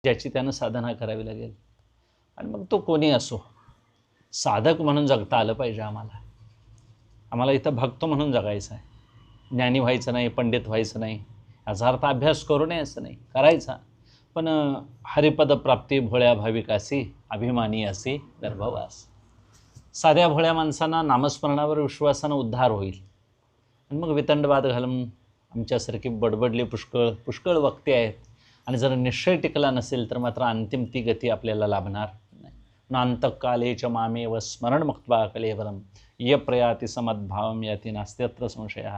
ज्याची त्यानं साधना करावी लागेल. आणि मग तो कोणी असो, साधक म्हणून जगता आलं पाहिजे आम्हाला इथं भक्त म्हणून जगायचं आहे. ज्ञानी व्हायचं नाही, पंडित व्हायचं नाही, याचा अर्थ अभ्यास करू नये असं नाही, करायचा. पण हरिपद प्राप्ती भोळ्या भाविकासी अभिमानी असी गर्भवास. साध्या भोळ्या माणसांना नामस्मरणावर विश्वासानं उद्धार होईल. आणि मग वितंडवाद घालून आमच्यासारखी बडबडली पुष्कळ वक्ते आहेत. आणि जर निश्चय टिकला नसेल तर मात्र अंतिम ती गती आपल्याला लाभणार नाही. नांतकाले च मामेव स्मरण मुक्त्वा कलेवरम य प्रयाती समद्भावम याती नास्त्यत्र संशय.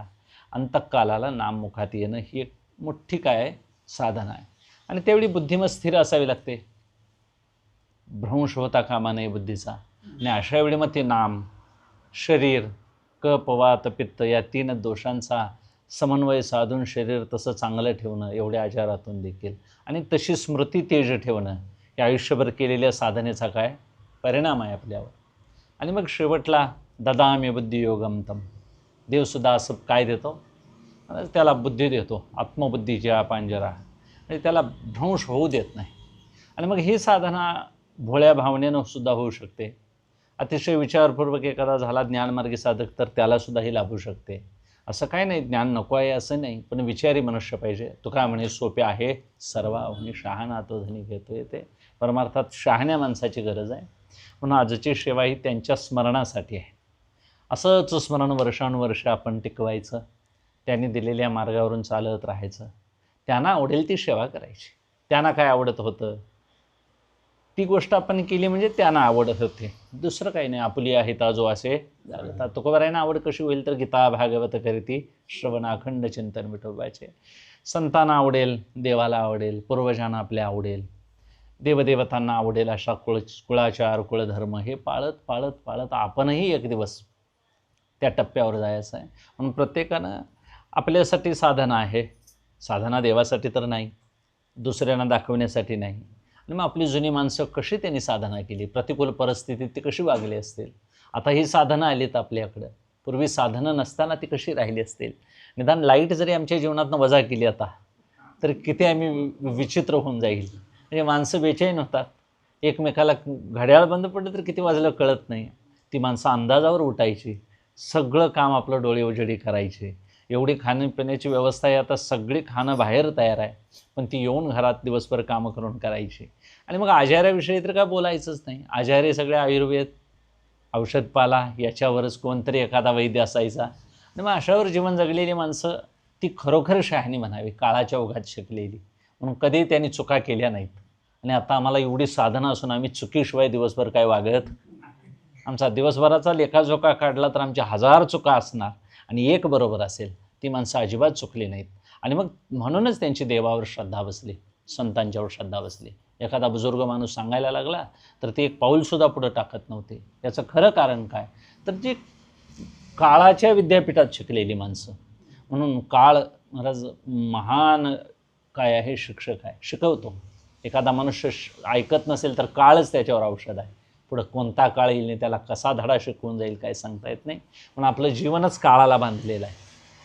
अंतकालाला नाम मुखात येणं ही एक मोठी काय साधना आहे. आणि तेवढी बुद्धिमत स्थिर असावी लागते, भ्रंश होता कामा नये बुद्धीचा. आणि अशा वेळी मग ते नाम, शरीर, कफ वात पित्त या 3 दोषांचा समन्वय साधून शरीर तसं चांगलं ठेवणं, एवढ्या आजारातून देखील, आणि तशी स्मृती तेज ठेवणं, या आयुष्यभर केलेल्या साधनेचा काय परिणाम आहे आपल्यावर. आणि मग शेवटला ददामी बुद्धियोगम तम, देवसुद्धा असं काय देतो, त्याला बुद्धी देतो, आत्मबुद्धीच्या पांजरा, आणि त्याला भ्रंश होऊ देत नाही. आणि मग ही साधना भोळ्या भावनेनं सुद्धा होऊ शकते. अतिशय विचारपूर्वक एखादा झाला ज्ञानमार्गी साधक तर त्यालासुद्धा ही लाभू शकते. असं काय नाही, ज्ञान नको आहे असं नाही, पण विचारी मनुष्य पाहिजे. तुका म्हणे सोपे आहे सर्वाहूनी शहाणा तो धनी घेतो येते. परमार्थात शहाण्या माणसाची गरज आहे. म्हणून आजची सेवा ही त्यांच्या स्मरणासाठी आहे. असंच स्मरण वर्षानुवर्ष आपण टिकवायचं, त्यांनी दिलेल्या मार्गावरून चालत राहायचं. त्यांना आवडेल ती सेवा करायची. त्यांना काय आवडत होतं ती गोष्ट आपण केली म्हणजे त्यांना आवडत होते, दुसरं काही नाही. आपुली आहे ताजो असे झालं. तुकोबारायांना आवड कशी होईल तर गीता भागवत करीती श्रवण अखंड चिंतन विठोबाचे. संतांना आवडेल, देवाला आवडेल, पूर्वजांना आपल्या आवडेल, देवदेवतांना आवडेल, अशा कुळाचार कुळधर्म हे पाळत पाळत पाळत आपणही एक दिवस त्या टप्प्यावर जायचं आहे. म्हणून प्रत्येकानं आपल्यासाठी साधना आहे. साधना देवासाठी तर नाही, दुसऱ्यांना दाखवण्यासाठी नाही. आणि मग आपली जुनी माणसं कशी त्यांनी साधना केली, प्रतिकूल परिस्थितीत ती कशी वागली असतील. आता ही साधनं आलीत आपल्याकडं, पूर्वी साधनं नसताना ती कशी राहिली असतील. निदान लाईट जरी आमच्या जीवनातनं वजा केली आता तर किती आम्ही विचित्र होऊन जाईल. म्हणजे माणसं बेचैन होतात, एकमेकाला घड्याळ बंद पडलं तर किती वाजलं कळत नाही. ती माणसं अंदाजावर उठायची, सगळं काम आपलं डोळे उजेडी करायचे. एवढी खाण्यापिण्याची व्यवस्था आहे, आता सगळी खाणं बाहेर तयार आहे, पण ती येऊन घरात दिवसभर कामं करून करायची. आणि मग आजाराविषयी तर काय बोलायचंच नाही. आजारी सगळे आयुर्वेद औषधपाला याच्यावरच कोणतरी एखादा वैद्य असायचा. आणि मग अशावर जीवन जगलेली माणसं ती खरोखर शहाणी म्हणावी, काळाच्या ओघात शिकलेली. म्हणून कधी त्यांनी चुका केल्या नाहीत. आणि आता आम्हाला एवढी साधनं असून आम्ही चुकीशिवाय दिवसभर काय वागत. आमचा दिवसभराचा लेखाजोखा काढला तर आमच्या 1000 चुका असणार आणि एक बरोबर असेल. ती माणसं अजिबात चुकली नाहीत. आणि मग म्हणूनच त्यांची देवावर श्रद्धा बसली, संतांच्यावर श्रद्धा बसली. एखादा बुजुर्ग माणूस सांगायला लागला तर ते एक पाऊलसुद्धा पुढं टाकत नव्हते. याचं खरं कारण काय तर जी काळाच्या विद्यापीठात शिकलेली माणसं. म्हणून काळ महाराज महान काय आहे, शिक्षक आहे, शिकवतो. एखादा मनुष्य ऐकत नसेल तर काळच त्याच्यावर औषध आहे. पुढं कोणता काळ येईल नाही, त्याला कसा धडा शिकवून जाईल काय सांगता येत नाही. पण आपलं जीवनच काळाला बांधलेलं आहे.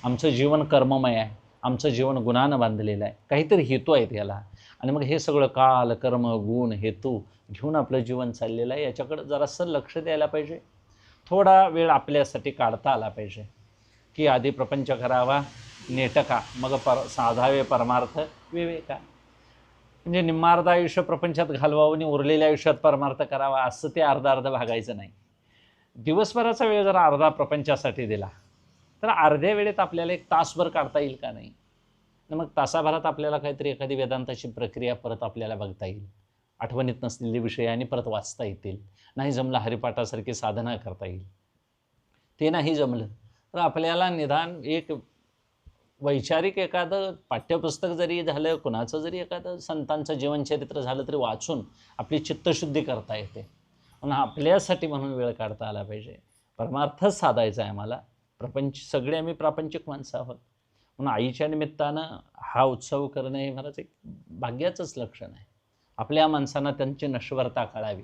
आमचं जीवन कर्ममय आहे, आमचं जीवन गुणानं बांधलेलं आहे. काहीतरी हेतू आहेत याला. आणि मग हे सगळं काल कर्म गुण हेतू घेऊन आपलं जीवन चाललेलं आहे. याच्याकडं जरासं लक्ष द्यायला पाहिजे. थोडा वेळ आपल्यासाठी काढता आला पाहिजे की आधी प्रपंच करावा नेटका, मग साधावे परमार्थ विवेका. म्हणजे निम्मार्ध आयुष्य प्रपंचात घालवावं आणि उरलेल्या आयुष्यात परमार्थ करावा असं ते अर्धा भागायचं नाही. दिवसभराचा वेळ जर अर्धा प्रपंचासाठी दिला तर अर्ध्या वेळेत आपल्याला 1 तासभर काढता येईल का नाही. मग तासाभरात आपल्याला काहीतरी एखादी वेदांताची प्रक्रिया परत आपल्याला बघता येईल, आठवणीत नसलेले विषय आणि परत वाचता येतील. नाही जमलं हरिपाठासारखी साधना करता येईल. ते नाही जमलं तर आपल्याला निदान एक वैचारिक एखादं पाठ्यपुस्तक जरी झालं, कुणाचं जरी एखादं संतांचं जीवनचरित्र झालं तरी वाचून आपली चित्तशुद्धी करता येते. म्हणून आपल्यासाठी म्हणून वेळ काढता आला पाहिजे. परमार्थच साधायचा आहे आम्हाला. सगळे आम्ही प्रापंचिक माणसं आहोत. म्हणून आईच्या निमित्तानं हा उत्सव करणं हे महाराज एक भाग्याचंच लक्षण आहे. आपल्या माणसांना त्यांची नश्वरता कळावी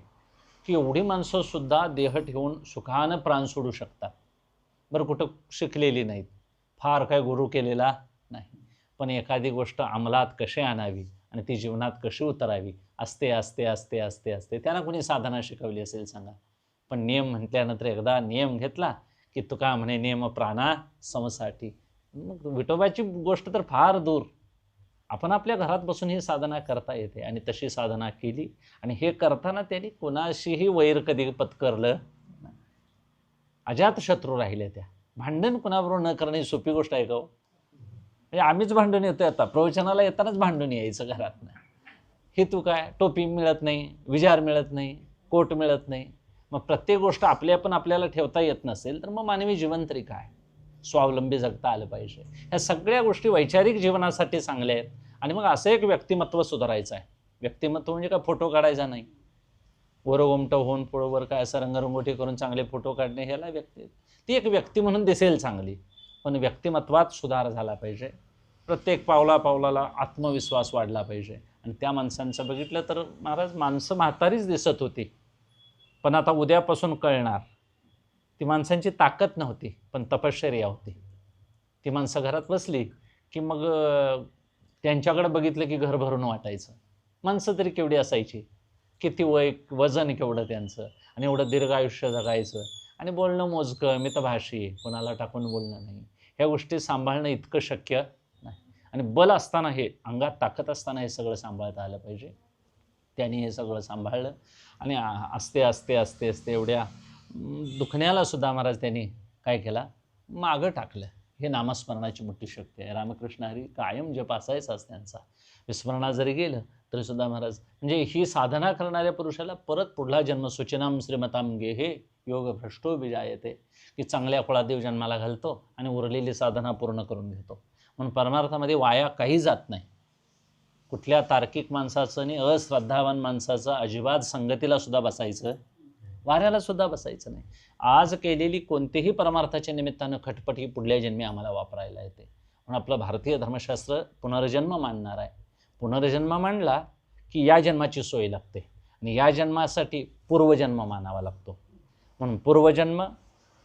की एवढी माणसंसुद्धा देह ठेवून सुखानं प्राण सोडू शकतात. बरं कुठं शिकलेली नाहीत, फार काय गुरु केलेला नाही, पण एखादी गोष्ट अंमलात कशी आणावी आणि ती जीवनात कशी उतरावी असते असते असते असते असते. त्यांना कोणी साधना शिकवली असेल सांगा? पण नियम म्हटल्यानंतर एकदा नियम घेतला की तुका म्हणे नियम प्राणा समसाठी. मग विठोबाची गोष्ट तर फार दूर. आपण आपल्या घरात बसून ही साधना करता येते आणि तशी साधना केली आणि हे करताना त्यांनी कोणाशीही वैर कधी पत्करलं. अजातशत्रू राहिले. त्या भांडण कुणाबरोबर न करणे ही सोपी गोष्ट आहे का हो? म्हणजे आम्हीच भांडून येतोय. आता प्रवचनाला येतानाच भांडून यायचं घरात. हे तू काय, टोपी मिळत नाही, विजार मिळत नाही, कोट मिळत नाही. मग प्रत्येक गोष्ट आपल्या पण आपल्याला ठेवता येत नसेल तर मग मानवी जीवन तरी काय? स्वावलंबी जगता आलं पाहिजे. ह्या सगळ्या गोष्टी वैचारिक जीवनासाठी चांगल्या आहेत. आणि मग असं एक व्यक्तिमत्व सुधारायचं आहे. व्यक्तिमत्व म्हणजे काय फोटो काढायचा नाही, वर गोमटं होऊन पुढं काय असं रंगरंगोटी करून चांगले फोटो काढणे ह्याला ती एक व्यक्ती म्हणून दिसेल चांगली, पण व्यक्तिमत्वात सुधार झाला पाहिजे. प्रत्येक पावला पावलाला आत्मविश्वास वाढला पाहिजे. आणि त्या माणसांचं बघितलं तर महाराज माणसं म्हातारीच दिसत होती, पण आता उद्यापासून कळणार ती माणसांची ताकद नव्हती पण तपश्चर्या होती. ती माणसं घरात बसली की मग त्यांच्याकडे बघितलं की घर भरून वाटायचं. माणसं तरी केवढी असायची, किती वजन केवढं त्यांचं, आणि एवढं दीर्घ आयुष्य जगायचं, आणि बोलणं मोजकं, मितभाषी, कोणाला टाकून बोलणं नाही. ह्या गोष्टी सांभाळणं इतकं शक्य नाही. आणि बल असताना, हे अंगात ताकद असताना हे सगळं सांभाळता आलं पाहिजे. त्यांनी हे सगळं सांभाळलं आणि असते असते असते असते एवढ्या दुखण्याला सुद्धा महाराज त्यांनी काय केला, मागं टाकलं. हे नामस्मरणाची मोठी शक्ती आहे. रामकृष्ण हरी कायम जप असायचाच त्यांचा. विस्मरणात जरी गेलं तरी सुद्धा महाराज म्हणजे ही साधना करणाऱ्या पुरुषाला परत पुढला जन्म सूचनाम श्रीमताम गे हे योग भ्रष्टो विजायते, की चांगल्या कुळादेव जन्माला घालतो आणि उरलेली साधना पूर्ण करून घेतो. म्हणून परमार्थामध्ये वाया काही जात नाही. कुठल्या तार्किक माणसाचं आणि अश्रद्धावान माणसाचं अजिबात संगतीला सुद्धा बसायचं, वाऱ्याला सुद्धा बसायचं नाही. आज केलेली कोणतेही परमार्थाच्या निमित्तानं खटपट ही पुढल्या जन्मी आम्हाला वापरायला येते. म्हणून आपलं भारतीय धर्मशास्त्र पुनर्जन्म मानणार आहे. पुनर्जन्म मानला की या जन्माची सोय लागते आणि या जन्मासाठी पूर्वजन्म मानावा लागतो. म्हणून पूर्वजन्म,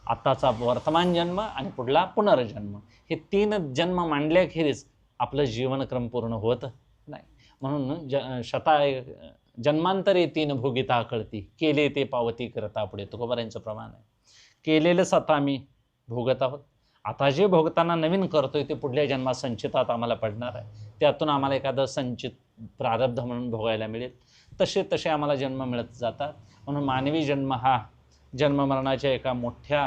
आत्ताचा वर्तमान जन्म आणि पुढला पुनर्जन्म, हे 3 जन्म मांडल्याखेरीज आपलं जीवनक्रम पूर्ण होत नाही. म्हणून जन्मांतरे 3 भोगिता कळती, केले ते पावती करता पुढे तुकोबारांचं प्रमाण आहे. केलेलंच आता आम्ही भोगत आहोत. आता जे भोगताना नवीन करतोय ते पुढल्या जन्मात संचितात आम्हाला पडणार आहे. त्यातून आम्हाला एखादं संचित प्रारब्ध म्हणून भोगायला मिळेल. तसे तसे आम्हाला जन्म मिळत जातात. म्हणून मानवी जन्म हा जन्ममरणाच्या एका मोठ्या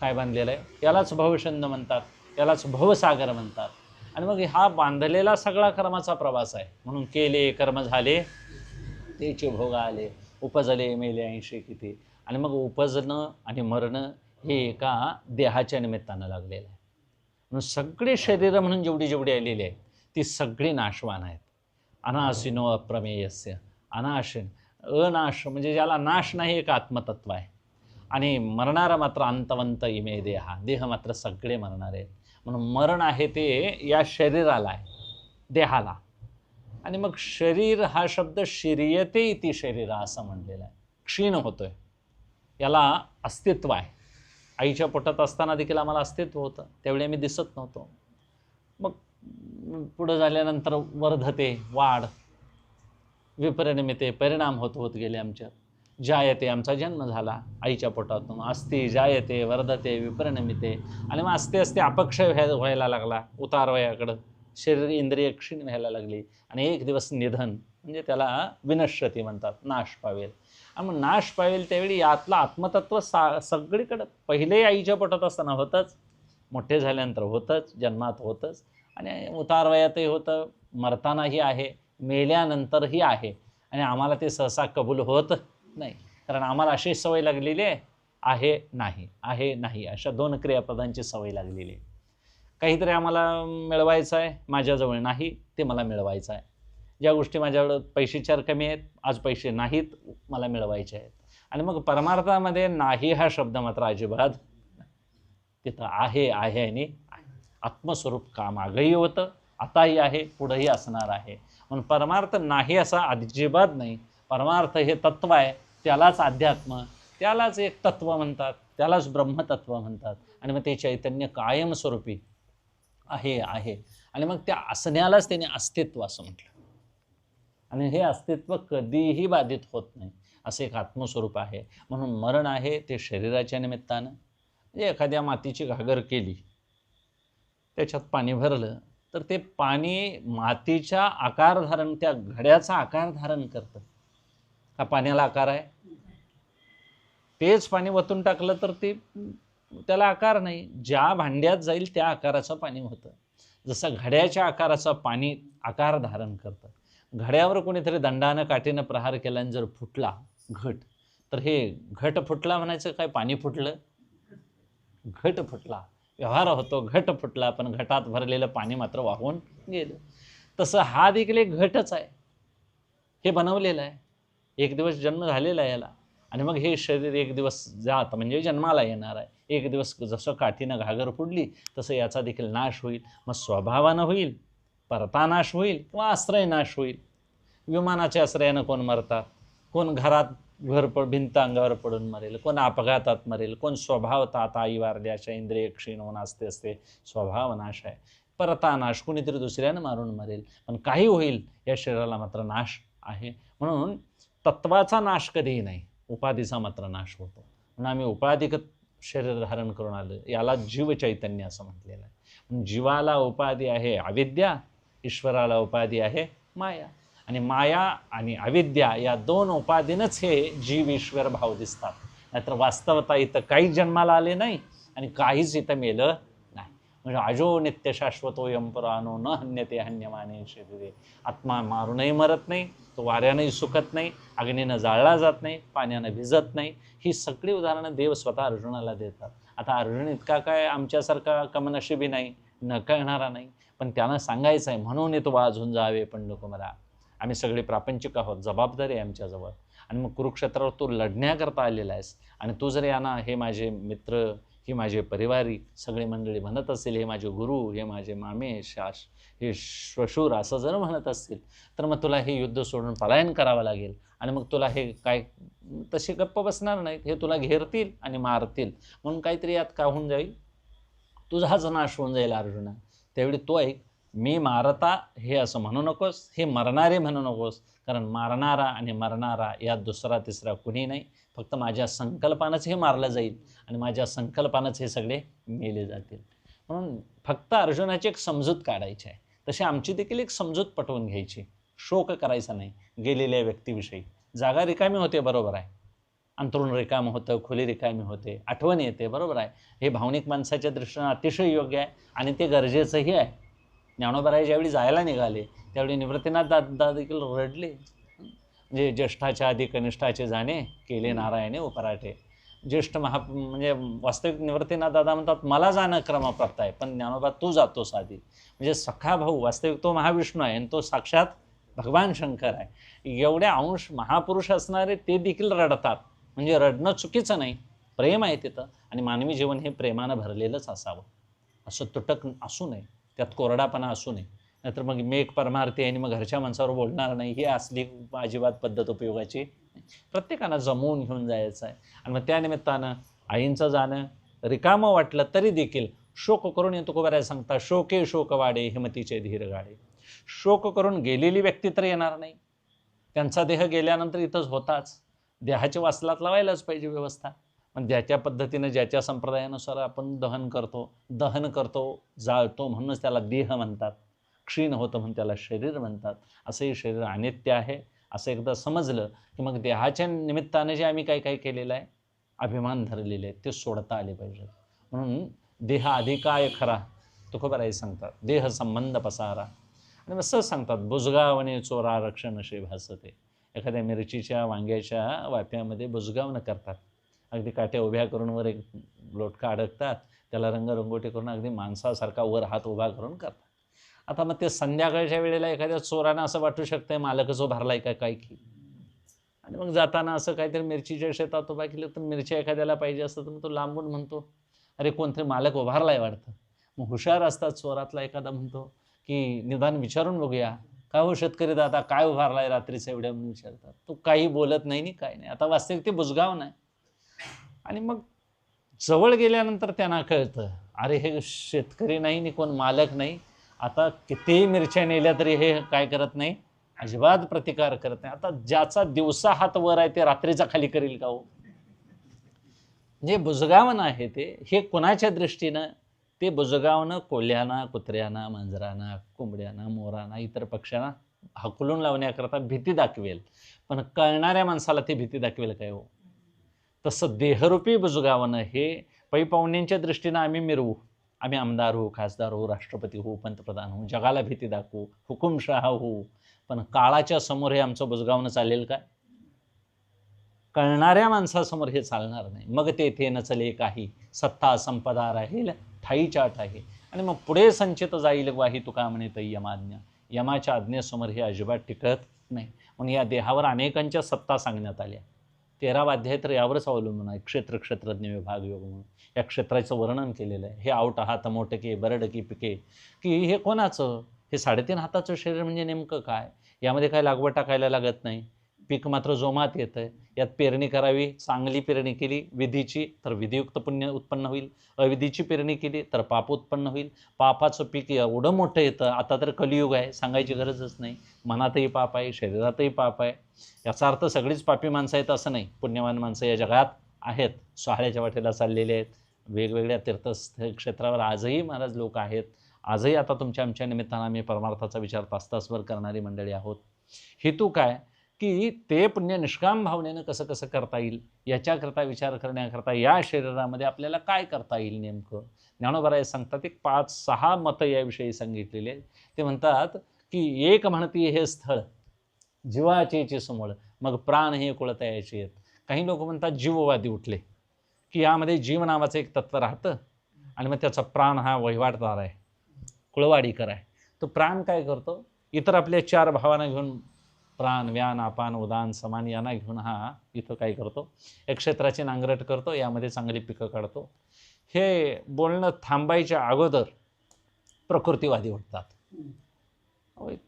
काय बांधलेला आहे, यालाच भवशंद म्हणतात, यालाच भवसागर म्हणतात. आणि मग हा बांधलेला सगळा कर्माचा प्रवास आहे. म्हणून केले कर्म झाले तेचे भोग आले, उपजले मेले 80 किती. आणि मग उपजणं आणि मरणं हे एका देहाच्या निमित्तानं लागलेलं आहे. म्हणून सगळे शरीरं म्हणून जेवढी जेवढी आलेली आहेत ती सगळी नाशवान आहेत. अनाशिनो अप्रमेयस्य, अनाशन अनाश म्हणजे ज्याला नाश नाही एक आत्मतत्व आहे. आणि मरणारा मात्र अंतवंत इमे देहा, देह मात्र सगळे मरणार आहेत. म्हणून मरण आहे ते या शरीराला आहे, देहाला. आणि मग शरीर हा शब्द शिर्यते इति शरीर असं म्हणलेला आहे. क्षीण होतोय, याला अस्तित्व आहे. आईच्या पोटात असताना देखील आम्हाला अस्तित्व होतं, त्यावेळी आम्ही दिसत नव्हतो. मग पुढं झाल्यानंतर वर्धते, वाढ, विपरिणमिते, परिणाम होत होत गेले आमच्यात. जायते, आमचा जन्म झाला आईच्या पोटातून. अस्ति जायते, वर्धते, विपरिणमिते. आणि मग असते असते अपक्षय व्हायला लागला, उतार वयाकडं शरीर इंद्रिय क्षीण व्हायला लागली. आणि एक दिवस निधन, म्हणजे त्याला विनश्यती म्हणतात, नाश पावेल. आणि मग नाश पावेल त्यावेळी यातलं आत्मतत्व सगळीकडं पहिलेही आईच्या पोटात असताना होतंच, मोठे झाल्यानंतर होतंच, जन्मात होतंच, आणि उतारवयातही होतं, मरतानाही आहे, मेल्यानंतरही आहे. आणि आम्हाला ते सहसा कबूल होत नाही, कारण आम्हाला अशी सवय लागलेली आहे नाही, आहे नाही, अशा 2 क्रियापदांची सवय लागलेली आहे. काहीतरी आम्हाला मिळवायचं आहे, माझ्याजवळ नाही, ते मला मिळवायचं आहे. ज्या गोष्टी माझ्याकडं पैशाच्या कमी आहेत, आज पैसे नाहीत, मला मिळवायचे आहेत. आणि मग परमार्थामध्ये नाही हा शब्द मात्र अजिबात तिथं आहे आहे आणि आत्मस्वरूप का मागंही होतं, आताही आहे, पुढंही असणार आहे. म्हणून परमार्थ नाही असा अजिबात नाही. परमार्थ हे तत्व आहे, त्यालाच अध्यात्म, त्यालाच एक तत्व म्हणतात, त्यालाच ब्रह्मतत्व म्हणतात. आणि मग ते चैतन्य कायमस्वरूपी आहे आहे. आणि मग त्या असण्यालाच त्याने अस्तित्व असं म्हटलं. आणि हे अस्तित्व कधीही बाधित होत नाही, असं एक आत्मस्वरूप आहे. म्हणून मरण आहे ते शरीराच्या निमित्तानं. म्हणजे एखाद्या मातीची घागर केली, त्याच्यात पाणी भरलं, तर ते पाणी मातीच्या आकार धारण, त्या घड्याचा आकार धारण करतं. का पाण्याला आकार आहे? तेच पाणी वतून टाकलं तर ते त्याला आकार नाही. ज्या भांड्यात जाईल त्या आकाराचं पाणी होतं. जसं घड्याच्या आकाराचं पाणी आकार धारण करतं. घड्यावर कोणीतरी दंडानं काठीनं प्रहार केला आणि जर फुटला घट, तर हे घट फुटला म्हणायचं काय? पाणी फुटलं? घट फुटला, व्यवहार होतो, घट फुटला, पण घटात भरलेलं पाणी मात्र वाहून गेलं. तसं हा देखील एक घटच आहे, हे बनवलेलं आहे. एक दिवस जन्म झालेला आहे याला, आणि मग हे शरीर एक दिवस जात म्हणजे जन्माला येणार आहे. एक दिवस जसं काठीनं घागर फुडली तसं याचा देखील नाश होईल. मग स्वभावानं होईल, परता नाश होईल, किंवा आश्रय नाश होईल. विमानाच्या आश्रयानं कोण मरतात, कोण घरात भिंत अंगावर पडून मरेल, कोण अपघातात मरेल, कोण स्वभावतात आई वारली अशा इंद्रिय क्षीण होऊन असते स्वभाव नाश आहे. परता नाश, कोणीतरी दुसऱ्यानं मारून मरेल, पण काही होईल, या शरीराला मात्र नाश आहे. म्हणून तत्वाचा नाश कधीही नाही, उपाधीचा मात्र नाश होतो. म्हणून आम्ही उपाधिगत शरीर धारण करून आलं, याला जीव चैतन्य असं म्हटलेलं आहे. जीवाला उपाधी आहे अविद्या, ईश्वराला उपाधी आहे माया. आणि माया आणि अविद्या या दोन उपाधीनच हे जीव ईश्वर भाव दिसतात. नाहीतर वास्तवता इथं काहीच जन्माला आले नाही आणि काहीच इथं मेलं नाही. म्हणजे अजो नित्य शाश्वतो यंपरानो न हन्यते हन्यमाने शरीरे. आत्मा मारूनही मरत नाही, तो वाऱ्यानंही सुकत नाही, अग्नीनं जाळला जात नाही, पाण्यानं भिजत नाही. ही सगळी उदाहरणं देव स्वतः अर्जुनाला देतात. आता अर्जुन इतका काय आमच्यासारखा कमनशिबी नाही, न कळणारा नाही, पण त्यानं सांगायचं आहे म्हणून तो वाजून जावे पंडुकुमारा. आम्ही सगळे प्रापंचिक आहोत, जबाबदारी आहे आमच्याजवळ. आणि मग कुरुक्षेत्रावर तू लढण्याकरता आलेला आहेस, आणि तू जर यांना हे माझे मित्र, ही माझे परिवारी सगळी मंडळी म्हणत असेल, हे माझे गुरु, हे माझे मामे, हे श्वशूर असं जर म्हणत असतील, तर मग तुला हे युद्ध सोडून पलायन करावं लागेल. आणि मग तुला हे काय तशी गप्प बसणार नाहीत, हे तुला घेरतील आणि मारतील. म्हणून काहीतरी यात का होऊन जाईल, तुझाच नाश होऊन जाईल अर्जुना. त्यावेळी तो ऐक, मी मारता हे असं म्हणू नकोस, हे मरणारे म्हणू नकोस, कारण मारणारा आणि मरणारा यात दुसरा तिसरा कुणी नाही. फक्त माझ्या संकल्पानंच हे मारलं जाईल आणि माझ्या संकल्पानंच हे सगळे मेले जातील. म्हणून फक्त अर्जुनाची एक समजूत काढायची आहे, तशी आमची देखील एक समजूत पटवून घ्यायची. शोक करायचा नाही गेलेल्या व्यक्तीविषयी. जागा रिकामी होते, बरोबर आहे, अंतरुण रिकामं होतं, खोली रिकामी होते, आठवण येते, बरोबर आहे. हे भावनिक माणसाच्या दृष्टीनं अतिशय योग्य आहे आणि ते गरजेचंही आहे. ज्ञानोबाराय ज्यावेळी जायला निघाले त्यावेळी निवृत्तीनाथ दादा देखील रडले. म्हणजे ज्येष्ठाच्या आधी कनिष्ठाचे जाणे, केले नारायणे उपराटे. ज्येष्ठ म्हणजे वास्तविक निवृत्तीनाथ दादा म्हणतात मला जाणं क्रमप्राप्त आहे, पण ज्ञानोबा तू जातोस आधी. म्हणजे सखा भाऊ, वास्तविक तो महाविष्णू आहे आणि तो साक्षात भगवान शंकर आहे. एवढ्या अंश महापुरुष असणारे ते देखील रडतात. म्हणजे रडणं चुकीचं नाही, प्रेम आहे तिथं, आणि मानवी जीवन हे प्रेमानं भरलेलंच असावं. असं तुटक असू नये, त्यात कोरडापणा असू नये. नाहीतर मग मी एक परमार्थी आहे आणि मग घरच्या माणसावर बोलणार नाही, ही असली अजिबात पद्धत उपयोगाची. प्रत्येकानं जमवून घेऊन जायचं आहे. आणि मग त्यानिमित्तानं आईंचं जाणं रिकामं वाटलं तरी देखील शोक करून येतो तुकोबाराय सांगता, शोके शोक वाडे हिमतीचे धीर गाडे. शोक करून गेलेली व्यक्ती तर येणार नाही, त्यांचा देह गेल्यानंतर इथंच होताच. देहाच्या वासलात लावायलाच पाहिजे व्यवस्था. पण ज्याच्या पद्धतीनं ज्याच्या संप्रदायानुसार आपण दहन करतो, जाळतो, म्हणूनच त्याला देह म्हणतात. क्षीण होतं म्हणून त्याला शरीर म्हणतात. असंही शरीर अनित्य आहे असं एकदा समजलं की मग देहाच्या निमित्तानं जे आम्ही काही केलेलं आहे, अभिमान धरलेले आहेत, ते सोडता आले पाहिजे. म्हणून देह अधिकाय खरा तुकोबाराय सांगतात, देह संबंध पसारा. आणि मग सहज सांगतात, बुजगावणे चोरा रक्षण शे भासते. एखाद्या मिरचीच्या वांग्याच्या वाफ्यामध्ये बुजगावणं करतात, अगदी काट्या उभ्या करून वर एक लोटका अडकतात, त्याला रंगरंगोटी करून अगदी माणसासारखा वर हात उभा करून करतात. आता मग ते संध्याकाळच्या वेळेला एखाद्या चोरानं असं वाटू शकतंय मालक जो भरलाय काय की, आणि मग जाताना असं काहीतरी मिरचीच्या शेतात उभा केलं तर मिरची एखाद्याला पाहिजे असतं तर मग तो लांबून म्हणतो अरे कोणतरी मालक उभारलाय वाटतं. मग हुशार असतात चोरातला एखादा म्हणतो की निदान विचारून बघूया, का हो शेतकरी दादा काय उभारलाय रात्रीचं एवढ्या म्हणून विचारतात. तो काही बोलत नाही नि काय नाही. आता वास्तविक ते बुजगाव नाही. आणि मग जवळ गेल्यानंतर त्यांना कळतं अरे हे शेतकरी नाही नि कोण मालक नाही, आता कितीही मिरच्या नेल्या तरी हे काय करत नाही, अजिबात प्रतिकार करत नाही. आता ज्याचा दिवसा हात वर आहे ते रात्रीचा खाली करील का हो? जे बुजगावणं आहे ते, हे कोणाच्या दृष्टीनं? ते बुजगावणं कोल्ह्यांना, कुत्र्यांना, मांजरांना, कोंबड्यांना, मोरांना, इतर पक्ष्यांना हाकलून लावण्याकरता भीती दाखवेल. पण कळणाऱ्या माणसाला ती भीती दाखवेल काय हो? तसं देहरूपी बुजगावणं हे पै-पाहुण्यांच्या दृष्टीनं आम्ही मिरवू, आम्ही आमदार होऊ, खासदार होऊ, राष्ट्रपती होऊ, पंतप्रधान होऊ, जगाला भीती दाखवू, हुकुमशहा होऊ, पण काळाच्या समोर हे आमचं बुजगावणं चालेल का? कळणाऱ्या माणसासमोर हे चालणार नाही. मग तेथे नचले काही, सत्ता संपदा राहील ठाई चाट आहे. आणि मग पुढे संचित जाईल वाही तुका म्हणे तै यमाज्ञा. यमाच्या आज्ञेसमोर हे अजिबात टिकत नाही. म्हणून या देहावर अनेकांच्या सत्ता सांगण्यात आल्या. 13वा अध्याय तर यावरच अवलंबून आहे. क्षेत्रज्ञ विभाग योग म्हणून या क्षेत्राचं वर्णन केलेलं आहे. हे आवट हात मोटके बरडकी पिके, की हे कोणाचं? हे 3.5 हाताचं शरीर म्हणजे नेमकं काय? यामध्ये काय लागवड टाकायला लागत नाही, पीक मात्र जोमात येतं. यात पेरणी करावी, चांगली पेरणी केली विधीची तर विधियुक्त पुण्य उत्पन्न होईल, अविधीची पेरणी केली तर पाप उत्पन्न होईल. पापाचं पीक एवढं मोठं येतं. आता तर कलियुग आहे, सांगायची गरजच नाही. मनातही पाप आहे, शरीरातही पाप आहे. याचा अर्थ सगळीच पापी माणसं आहेत असं नाही. पुण्यवान माणसं या जगात आहेत, सोहळ्याच्या वाटेला चाललेले आहेत. वेगवेगळ्या तीर्थक्षेत्रावर आजही महाराज लोक आहेत. आजही आता तुमच्या आमच्या निमित्तानं आम्ही परमार्थाचा विचार तासतासभर करणारी मंडळी आहोत. हेतू काय? की ते पुण्य निष्काम भावनेनं कसं कसं करता येईल याच्याकरता विचार करण्याकरता या शरीरामध्ये आपल्याला काय करता येईल नेमकं. ज्ञानोबा सांगतात एक 5-6 मतं याविषयी सांगितलेले आहेत. ते म्हणतात की एक म्हणती हे स्थळ जीवाचे चिसमूळ, मग प्राण हे कुळतयाचे आहेत. काही लोक म्हणतात जीववादी उठले की यामध्ये जीव नावाचं एक तत्व राहतं आणि मग त्याचा प्राण हा वहिवाटदार आहे, कुळवाडीकर आहे. तो प्राण काय करतो? इतर आपल्या 4 भावांना घेऊन प्राण, व्यान, अपान, उदान, समान यांना घेऊन हा इथं काय करतो? एक क्षेत्राची नांगरट करतो, यामध्ये चांगली पिकं काढतो. हे बोलणं थांबायच्या अगोदर प्रकृतीवादी उठतात.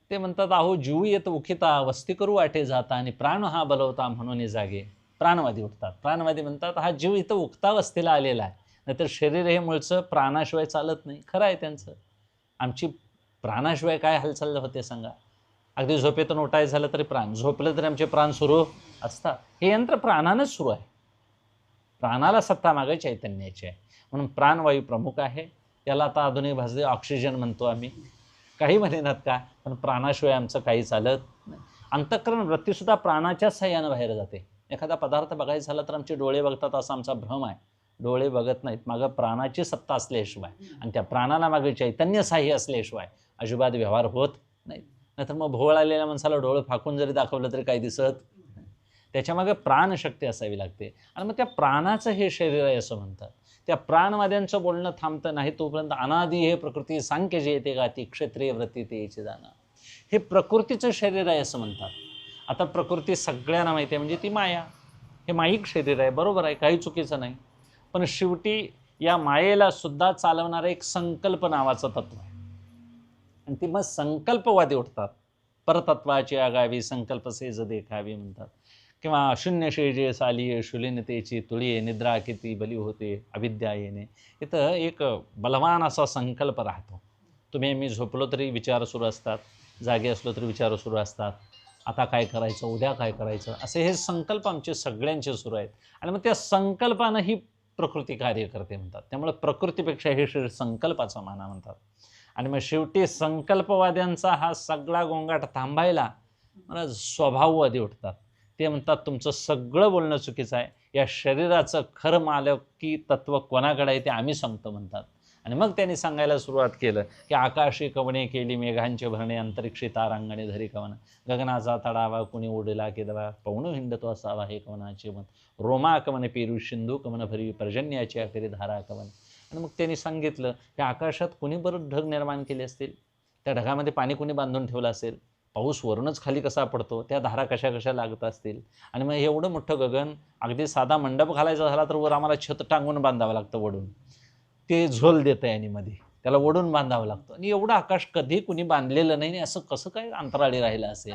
ते म्हणतात अहो जीव येत उखिता, वस्ती करू वाटे जाता आणि प्राण हा बलवता म्हणून जागे. प्राणवादी उठतात. प्राणवादी म्हणतात हा जीव इथं उक्ता वस्तीला आलेला आहे, नाहीतर शरीर हे मूळचं प्राणाशिवाय चालत नाही. खरं आहे त्यांचं. आमची प्राणाशिवाय काय हालचाल होते सांगा? अगदी झोपेतून उठायचं झालं तरी प्राण, झोपलं तरी आमचे प्राण सुरू असतात. हे यंत्र प्राणानंच सुरू आहे. प्राणाला सत्ता मागे चैतन्याची आहे. म्हणून प्राणवायू प्रमुख आहे. याला आता आधुनिक भाषेत ऑक्सिजन म्हणतो आम्ही. काही म्हणेनात का, पण प्राणाशिवाय आमचं काही चालत नाही. अंतःकरण वृत्तीसुद्धा प्राणाच्या साह्यानं बाहेर जाते. एखादा पदार्थ बघायचा झाला तर आमचे डोळे बघतात असा आमचा भ्रम आहे. डोळे बघत नाहीत, मागं प्राणाची सत्ता असल्याशिवाय आणि त्या प्राणाला मागे चैतन्य साह्य असल्याशिवाय अजिबात व्यवहार होत नाहीत. नाहीतर मग भोवळ आलेल्या माणसाला डोळं फाकून जरी दाखवलं तरी काही दिसत नाही. त्याच्यामागे प्राणशक्ती असावी लागते. आणि मग त्या प्राणाचं हे शरीर आहे असं म्हणतात. त्या प्राणवाद्यांचं बोलणं थांबतं नाही तोपर्यंत अनादी हे प्रकृती सांख्य जे येते गाती क्षेत्रीय वृत्ती ते याचे जाणं, हे प्रकृतीचं शरीर आहे असं म्हणतात. आता प्रकृती सगळ्यांना माहिती आहे, म्हणजे ती माया. हे माईक शरीर आहे, बरोबर आहे, काही चुकीचं नाही. पण शेवटी या मायेला सुद्धा चालवणारं एक संकल्प नावाचं तत्व आहे. आणि ती मग संकल्पवादी उठतात. परतत्वाची आगावी संकल्प सेज देखावी म्हणतात. किंवा शून्य शेजे साली शुलिनतेची तुळी निद्रा किती बली होते अविद्या येणे. इथं एक बलवान असा संकल्प राहतो. तुम्ही मी झोपलो तरी विचार सुरू असतात, जागे असलो तरी विचार सुरू असतात. आता काय करायचं, उद्या काय करायचं, असे हे संकल्प आमचे सगळ्यांचे सुरू आहेत. आणि मग त्या संकल्पानं ही प्रकृती कार्य करते म्हणतात. त्यामुळे प्रकृतीपेक्षा हे शरीर संकल्पाचा माना म्हणतात. आणि मग शेवटी संकल्पवाद्यांचा हा सगळा गोंगाट थांबायला मला स्वभाववादी उठतात. ते म्हणतात तुमचं सगळं बोलणं चुकीचं आहे. या शरीराचं खरं मालकी तत्व कोणाकडे आहे ते आम्ही सांगतो म्हणतात. आणि मग त्यांनी सांगायला सुरुवात केलं की आकाशी कवणे केली मेघांचे भरणे, अंतरिक्षी तारांगणे धरी कवन, गगनाचा तडावा कुणी उडला केदवा, पवनो हिंडतो असावा हे कवनाचे मन, रोमा कवन पेरू सिंधू कवन भरी पर्जन्याची अखेरी धारा कवन. आणि मग त्यांनी सांगितलं की आकाशात कुणी बरं ढग निर्माण केले असतील, त्या ढगामध्ये पाणी कुणी बांधून ठेवलं असेल, पाऊस वरूनच खाली कसा पडतो, त्या धारा कशा कशा लागत असतील. आणि मग एवढं मोठं गगन, अगदी साधा मंडप घालायचा झाला तर वर आम्हाला छत टांगून बांधावं लागतं वडून, ते झोल देतं आहे आणि मध्ये त्याला ओढून बांधावं लागतं. आणि एवढं आकाश कधी कुणी बांधलेलं नाही, असं कसं काय अंतराळी राहिलं असेल.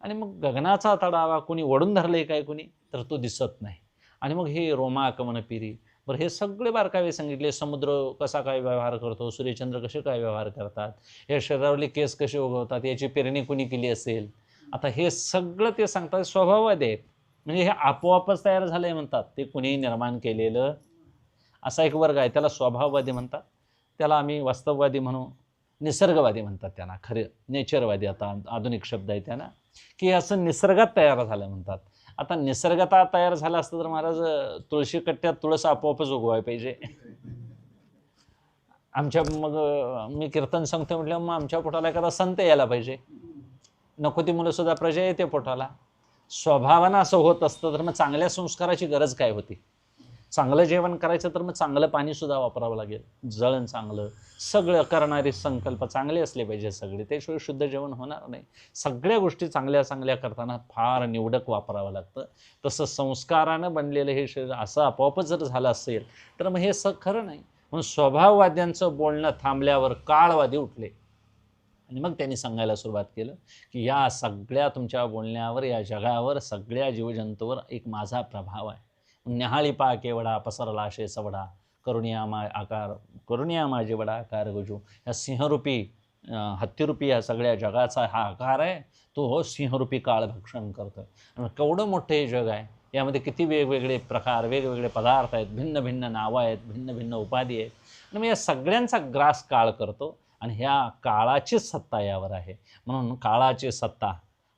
आणि मग गगनाचा तडावा कुणी ओढून धरले काय कुणी, तर तो दिसत नाही. आणि मग हे रोमा कवन पिरी, बरं हे सगळे बारकावे सांगितले. समुद्र कसा काय व्यवहार करतो, सूर्यचंद्र कसे काय व्यवहार करतात, या शरीरावरले केस कसे उगवतात, याची पेरणी कुणी केली असेल, आता हे सगळं ते सांगतात स्वभाववादी आहेत, म्हणजे हे आपोआपच तयार झालंय म्हणतात, ते कुणीही निर्माण केलेलं. असा एक वर्ग आहे, त्याला स्वभाववादी म्हणतात, त्याला आम्ही वास्तववादी म्हणू, निसर्गवादी म्हणतात त्यांना, खरे नेचरवादी आता आधुनिक शब्द आहे त्यांना, की असं निसर्गात तयार झालं म्हणतात. आता निसर्गात तयार झालं असतं तर महाराज तुळशी कट्ट्यात तुळस आपोआपच उगवाय पाहिजे. आमच्या मग मी कीर्तन सांगतो म्हटलं मग आमच्या पोटाला एखादा संत यायला पाहिजे, नको ती मुलं सुद्धा प्रजा येते पोटाला. स्वभावानं असं होत असतं तर मग चांगल्या संस्काराची गरज काय होती? चांगलं जेवण करायचं तर मग चांगलं पाणी सुद्धा वापरावं लागेल, जळण चांगलं, सगळं करणारे संकल्प चांगले असले पाहिजे सगळे, त्याशिवाय शुद्ध जेवण होणार नाही. सगळ्या गोष्टी चांगल्या चांगल्या करताना फार निवडक वापरावं लागतं. तसं संस्कारानं बनलेलं हे शरीर असं आपोआपच जर झालं असेल तर मग हे खरं नाही. म्हणून स्वभाववाद्यांचं बोलणं थांबल्यावर काळवादी उठले आणि मग त्यांनी सांगायला सुरुवात केलं की या सगळ्या तुमच्या बोलण्यावर, या जगावर, सगळ्या जीवजंतूवर एक माझा प्रभाव आहे. न्याहाळी पा केवडा पसरला शे सवडा, करुणिया माझे वडा आकार गुजू. या सिंहरूपी हत्तीरूपी या सगळ्या जगाचा हा आकार आहे, तो हो सिंहरूपी काळ भक्षण करतो. आणि केवढं मोठं हे जग आहे, यामध्ये किती वेगवेगळे प्रकार, वेगवेगळे पदार्थ आहेत, भिन्न भिन्न नावं आहेत, भिन्न भिन्न उपाधी आहेत. आणि मग या सगळ्यांचा ग्रास काळ करतो आणि ह्या काळाचीच सत्ता यावर आहे. म्हणून काळाची सत्ता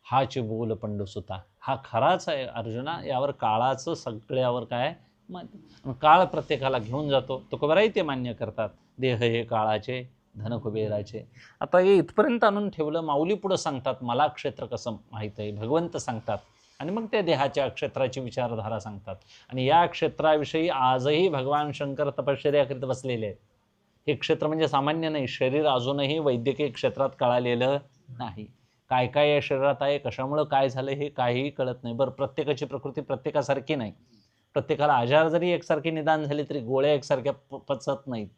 हाची बोल पंडुसुता, हा खराच आहे अर्जुना, यावर काळाचं सगळ्यावर काय मग काळ प्रत्येकाला घेऊन जातो. तुकोबाराही ते मान्य करतात, देह हे काळाचे, धन कुबेराचे. आता हे इथपर्यंत आणून ठेवलं. माऊली पुढं सांगतात मला क्षेत्र कसं माहीत आहे, भगवंत सांगतात, आणि मग त्या देहाच्या क्षेत्राची विचारधारा सांगतात. आणि या क्षेत्राविषयी आजही भगवान शंकर तपश्चर्या करीत बसलेले आहेत. हे क्षेत्र म्हणजे सामान्य नाही, शरीर अजूनही वैद्यकीय क्षेत्रात कळालेलं नाही. काय काय या शरीरात आहे, कशामुळं काय झालं हे काहीही कळत नाही. बरं, प्रत्येकाची प्रकृती प्रत्येकासारखी नाही, प्रत्येकाला आजार जरी एकसारखे निदान झाले तरी गोळ्या एकसारख्या पचत नाहीत,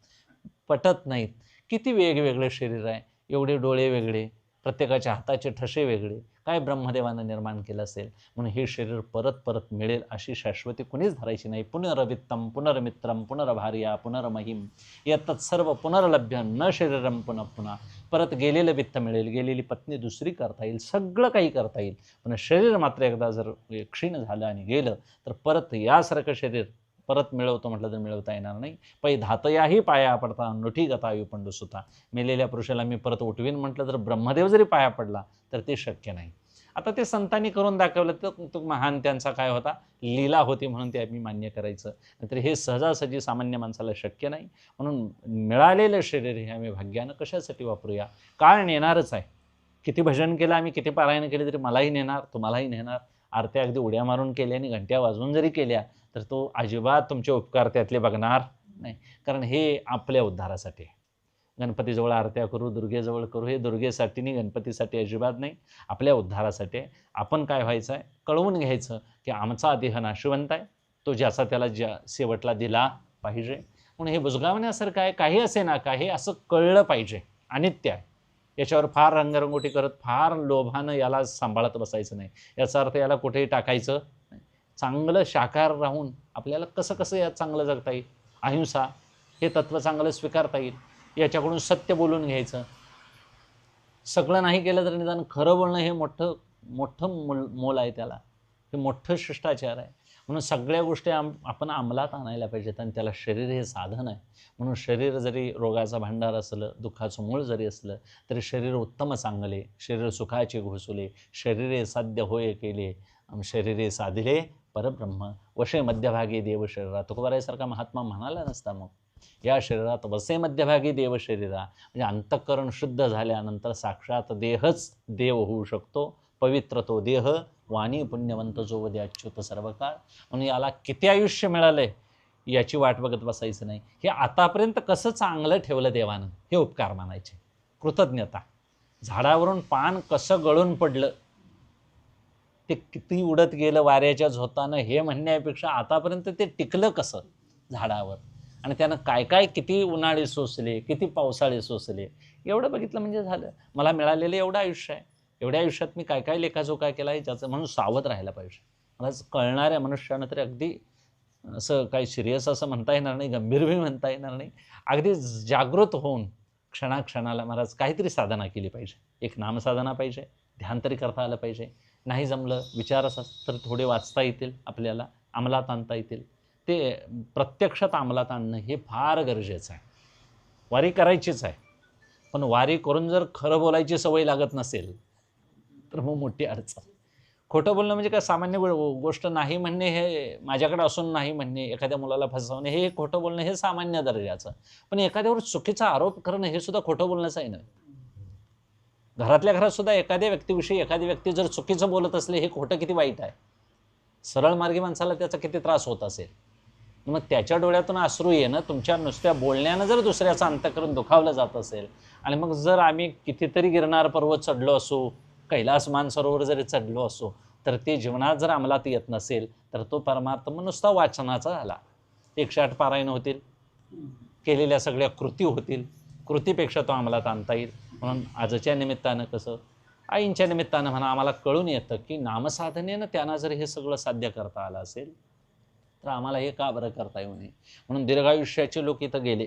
पटत नाहीत. किती वेगवेगळे शरीर आहे, एवढे डोळे वेगळे, प्रत्येकाच्या हाताचे ठसे वेगळे, काय ब्रह्मदेवानं निर्माण केलं असेल. म्हणून हे शरीर परत परत मिळेल अशी शाश्वती कुणीच धरायची नाही. पुनर्वित्तम पुनर्मित्रम पुनर्भार्या पुनर्महिम यातच सर्व पुनर्लभ्य न शरीरम पुन्हा पुन्हा. परत गेलेलं वित्त मिळेल, गेलेली पत्नी दुसरी करता येईल, सगळं काही करता येईल. पण शरीर मात्र एकदा जर क्षीण झालं आणि गेलं तर परत यासारखं शरीर परत मिळवतो म्हटलं तर मिळवता येणार नाही. पै धातयाही पाया पडता नोठी गतायू पंडुसुता. मेलेल्या पुरुषाला मी परत उठवीन म्हटलं तर ब्रह्मदेव जरी पाया पडला तर ते शक्य नाही. आता ते संतांनी करून दाखवलं तर तो महान त्यांचा काय होता, लीला होती म्हणून ते आम्ही मान्य करायचं. नाहीतर हे सहजासहजी सामान्य माणसाला शक्य नाही. म्हणून मिळालेलं शरीर हे आम्ही भाग्यानं कशासाठी वापरूया. काळ नेणारच आहे. किती भजन केलं आम्ही, किती पारायण केले तरी मलाही नेणार, तुम्हालाही नेणार. आरत्या अगदी उड्या मारून केल्या आणि घंट्या वाजवून जरी केल्या तर तो अजिबात तुमचे उपकार त्यातले बघणार नाही. कारण हे आपल्या उद्धारासाठी. गणपतीजवळ आरत्या करू, दुर्गेजवळ करू, हे दुर्गेसाठी नाही, गणपतीसाठी अजिबात नाही, आपल्या उद्धारासाठी. आपण काय व्हायचं आहे, कळवून घ्यायचं की आमचा देह नाशवंत आहे, तो ज्याचा त्याला ज्या शेवटला दिला पाहिजे. म्हणून हे बुजगावण्यासारखं आहे, काही असे ना काही असं कळलं पाहिजे. अनित्य आहे, याच्यावर फार रंगरंगोटी करत फार लोभानं याला सांभाळत बसायचं नाही. याचा अर्थ याला कुठेही टाकायचं नाही. चांगलं शाकाहार राहून आपल्याला कसं कसं यात चांगलं जगता येईल, अहिंसा हे तत्त्व चांगलं स्वीकारता येईल, याच्याकडून सत्य बोलून घ्यायचं. सगळं नाही केलं तर निदान खरं बोलणं हे मोठं मोठं मोल आहे, त्याला हे मोठं शिष्टाचार आहे. म्हणून सगळ्या गोष्टी आपण अंमलात आणायला पाहिजेत आणि त्याला शरीर हे साधन आहे. म्हणून शरीर जरी रोगाचा भांडार असलं, दुःखाचं मूळ जरी असलं तरी शरीर उत्तम चांगले, शरीर सुखाचे घोसुले, शरीरे साध्य होय केले, शरीरे साधिले परब्रह्म, वशे मध्यभागी देव शरीरा. तुकोबारायासारखा महात्मा म्हणाला नसता मग. या शरीरात वसे मध्यभागी देव शरीरा, म्हणजे अंतःकरण शुद्ध झाल्यानंतर साक्षात देहच देव होऊ शकतो. पवित्र तो देह, वाणी पुण्यवंत जो वदे अच्युत सर्व काळ. म्हणून याला किती आयुष्य मिळालंय याची वाट बघत बसायचं नाही. हे आतापर्यंत कसं चांगलं ठेवलं देवानं हे उपकार मानायचे, कृतज्ञता. झाडावरून पान कसं गळून पडलं, ते किती उडत गेलं वाऱ्याच्या झोतानं हे म्हणण्यापेक्षा आतापर्यंत ते टिकलं कसं झाडावर, आणि त्यानं काय काय किती उन्हाळे सोसले, किती पावसाळे सोसले, एवढं बघितलं म्हणजे झालं. मला मिळालेलं एवढं आयुष्य आहे, एवढ्या आयुष्यात मी काय काय लेखाजोखा केला आहे ज्याचं, म्हणून सावध राहायला पाहिजे. मला कळणाऱ्या मनुष्यानं तरी अगदी असं काही सिरियस असं म्हणता येणार नाही, गंभीर बी म्हणता येणार नाही, अगदी जागृत होऊन क्षणाक्षणाला महाराज काहीतरी साधना केली पाहिजे. एक नामसाधना पाहिजे, ध्यान तरी करता आलं पाहिजे. नाही जमलं विचार असं तर थोडे वाचता येतील आपल्याला, अंमलात आणता येतील. ते प्रत्यक्षात अंमलात आणणं हे फार गरजेचं आहे. वारी करायचीच आहे, पण वारी करून जर खरं बोलायची सवय लागत नसेल तर मग मोठी अडचण. खोटं बोलणं म्हणजे काय सामान्य गोष्ट नाही म्हणणे, हे माझ्याकडे असून नाही म्हणणे, एखाद्या मुलाला फसवणे हे खोटं बोलणं हे सामान्य दर्जाचं. पण एखाद्यावर चुकीचा आरोप करणं हे सुद्धा खोटं बोलणंच आहे ना. घरातल्या घरात सुद्धा एखाद्या व्यक्तीविषयी एखादी व्यक्ती जर चुकीचं बोलत असले हे खोटं किती वाईट आहे. सरळ मार्गी माणसाला त्याचा किती त्रास होत असेल. मग त्याच्या डोळ्यातून अश्रू येणं तुमच्या नुसत्या बोलण्यानं जर दुसऱ्याचं अंतःकरण दुखावलं जात असेल, आणि मग जर आम्ही कितीतरी गिरनार पर्वत चढलो असो, कैलास मानसरोवर जरी चढलो असो, तर ते जीवनात जर अंमलात येत नसेल तर तो परमात्मा नुसता वाचनाचा झाला. 108 पारायण होतील, केलेल्या सगळ्या कृती होतील, कृतीपेक्षा तो अंमलात आणता येईल. म्हणून आजच्या निमित्तानं कसं आईंच्या निमित्तानं म्हणा आम्हाला कळून येतं की नामसाधनेनं त्यांना जर हे सगळं साध्य करता आलं असेल तर आम्हाला हे का बरं करता येऊ नये. म्हणून दीर्घायुष्याचे लोक इथं गेले,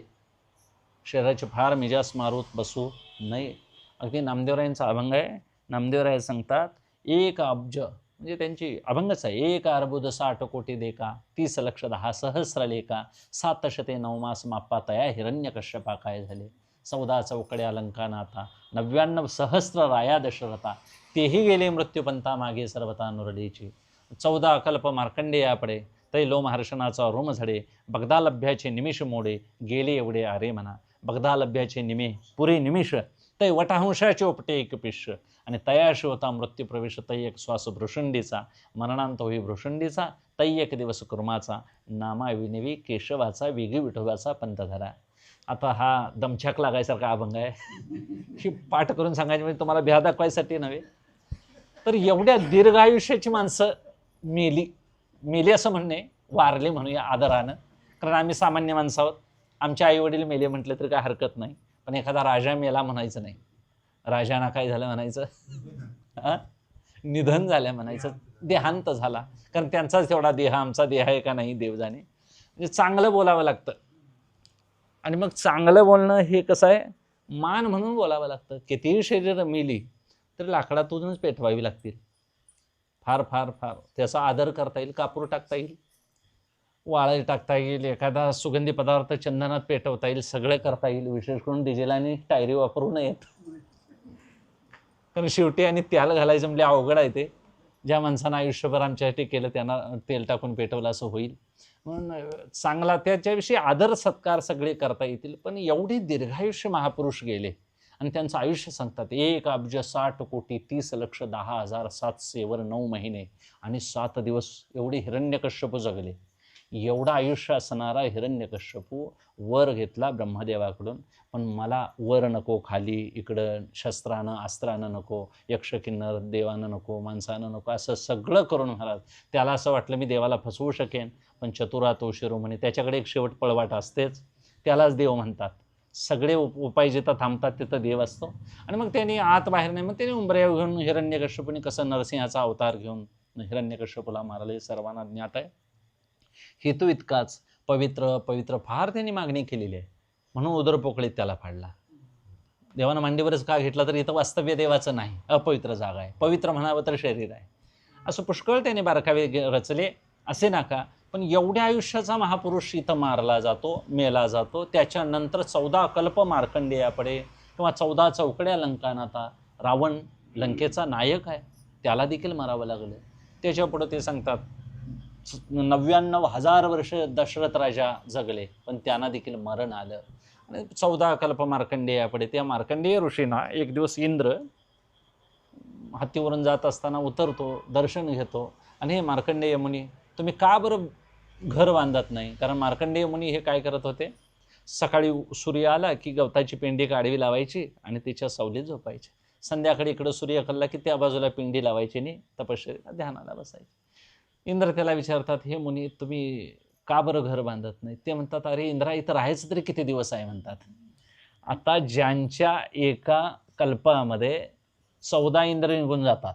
शरीराची फार मिजास मारूत बसू नये. अगदी नामदेवरायांचा अभंग आहे. नामदेवराय सांगतात 1 अब्ज म्हणजे त्यांची अभंगच आहे. 1 अर्बुद 60 कोटी देका, 30 लक्ष 10 सहस्र लेखा, 7 शते 9 मास माप्पा तया हिरण्यकश्यपा काय झाले, 14 चौकड्या लंका नाथा, 99 सहस्र राया दशरथा, तेही गेले मृत्यूपंथा मागे सर्वता नुरडीची, 14 कल्प मार्कंडेयापडे, तै लोमहर्षणाचा रोम झडे, बगदालभ्याचे निमिष मोडे, गेले एवढे आरे म्हणा, बगदालभ्याचे निमे पुरे निमिष, तै वटहंशाचे उपटे एक पिश, आणि तयाशी होता मृत्यू प्रवेश, तै एक श्वास भ्रुशंडीचा, मरणांत होई भ्रुशंडीचा, तै एक दिवस कुर्माचा, नामाविनेवी केशवाचा, वेगी विठोबाचा पंथ धरा. आता हा दमछाक लागायसारखा अभंग आहे. ही पाठ करून सांगायची म्हणजे तुम्हाला भ्या दाखवायसाठी नव्हे. तर एवढ्या दीर्घायुष्याची माणसं मेली असं म्हणणे, वारले म्हणूया आदरानं, कारण आम्ही सामान्य माणसं आहोत. आमचे आईवडील मेले म्हटलं तरी काय हरकत नाही, पण एखादा राजा मेला म्हणायचं नाही. राजाना काय झालं म्हणायचं, निधन झालं म्हणायचं, देहांत झाला, कारण त्यांचाच तेवढा देह आमचा देह आहे का नाही देव जाणे. म्हणजे चांगलं बोलावं लागतं. आणि मग चांगलं बोलणं हे कसं आहे, मान म्हणून बोलावं लागतं. कितीही शरीर मेली तरी लाकडातूनच पेटवावी लागतील. फार फार फार त्याचा आदर करता येईल, कापूर टाकता येईल, वाळी टाकता येईल, एखादा सुगंधी पदार्थ चंदनात पेटवता येईल, सगळे करता येईल. विशेष करून डिझेल आणि टायरी वापरू नयेत, कारण शेवटी आणि त्याला घालायचं म्हणजे अवघड आहे. ते ज्या माणसानं आयुष्यभर आमच्यासाठी केलं त्यांना तेल टाकून पेटवलं असं होईल. म्हणून चांगला त्याच्याविषयी आदर सत्कार सगळे करता येतील. पण एवढे दीर्घायुष्य महापुरुष गेले आणि त्यांचं आयुष्य सांगतात 1 अब्ज 60 कोटी 30 लक्ष 10,000 700 वर 9 महिने आणि 7 दिवस एवढे हिरण्यकश्यपू जगले. एवढं आयुष्य असणारा हिरण्यकश्यपू वर घेतला ब्रह्मदेवाकडून, पण मला वर नको, खाली इकडं शस्त्रानं अस्त्रानं नको, यक्ष किन्नर देवानं नको, माणसानं नको, असं सगळं करून महाराज त्याला असं वाटलं मी देवाला फसवू शकेन. पण चतुरा तो शिरोमणी, त्याच्याकडे एक शेवट पळवाट असतेच, त्यालाच देव म्हणतात. सगळे उपाय जिथं थांबतात तिथं देव असतो. आणि मग त्यांनी आत बाहेर नाही, मग त्यांनी उंबऱ्या घेऊन हिरण्यकश्यपूने कसं नरसिंहाचा अवतार घेऊन हिरण्यकश्यपूला मारले सर्वांना ज्ञात आहे. हेतू इतकाच, पवित्र पवित्र फार त्यांनी मागणी केलेली आहे, म्हणून उदरपोकळीत त्याला फाडला. देवानं मांडीवरच का घेतला तर इथं वास्तव्य देवाचं नाही, अपवित्र जागा आहे. पवित्र म्हणावं तर शरीर आहे. असं पुष्कळ त्यांनी बारकावे रचले, असे नाका. पण एवढ्या आयुष्याचा महापुरुष इथं मारला जातो, मेला जातो. त्याच्यानंतर 14 कल्प मार्कंडेयापडे किंवा 14 चौकड्या लंकानाथा, रावण लंकेचा नायक आहे, त्याला देखील मारावं लागलं. त्याच्यापुढं ते सांगतात 99,000 वर्ष दशरथ राजा जगले, पण त्यांना देखील मरण आलं. आणि 14 कल्प मार्कंडेयापडे, त्या मार्कंडेय ऋषींना एक दिवस इंद्र हत्तीवरून जात असताना उतरतो, दर्शन घेतो आणि हे मार्कंडेय मुनी तुम्ही का बरं घर बांधत नाही. कारण मार्कंडेय मुनी हे काय करत होते, सकाळी सूर्य आला की गवताची पिंडी आडवी लावायची आणि तिच्या सावलीत झोपायची. संध्याकाळी इकडं सूर्य खाल्ला की त्या बाजूला पिंडी लावायची आणि तपश्चर्या ध्यानाला बसायची. इंद्र त्याला विचारतात हे मुनी तुम्ही का बरं घर बांधत नाही. ते म्हणतात अरे इंद्रा इथं राहायचं तरी किती दिवस आहे म्हणतात. आता ज्यांच्या एका कल्पामध्ये 14 इंद्र निघून जातात,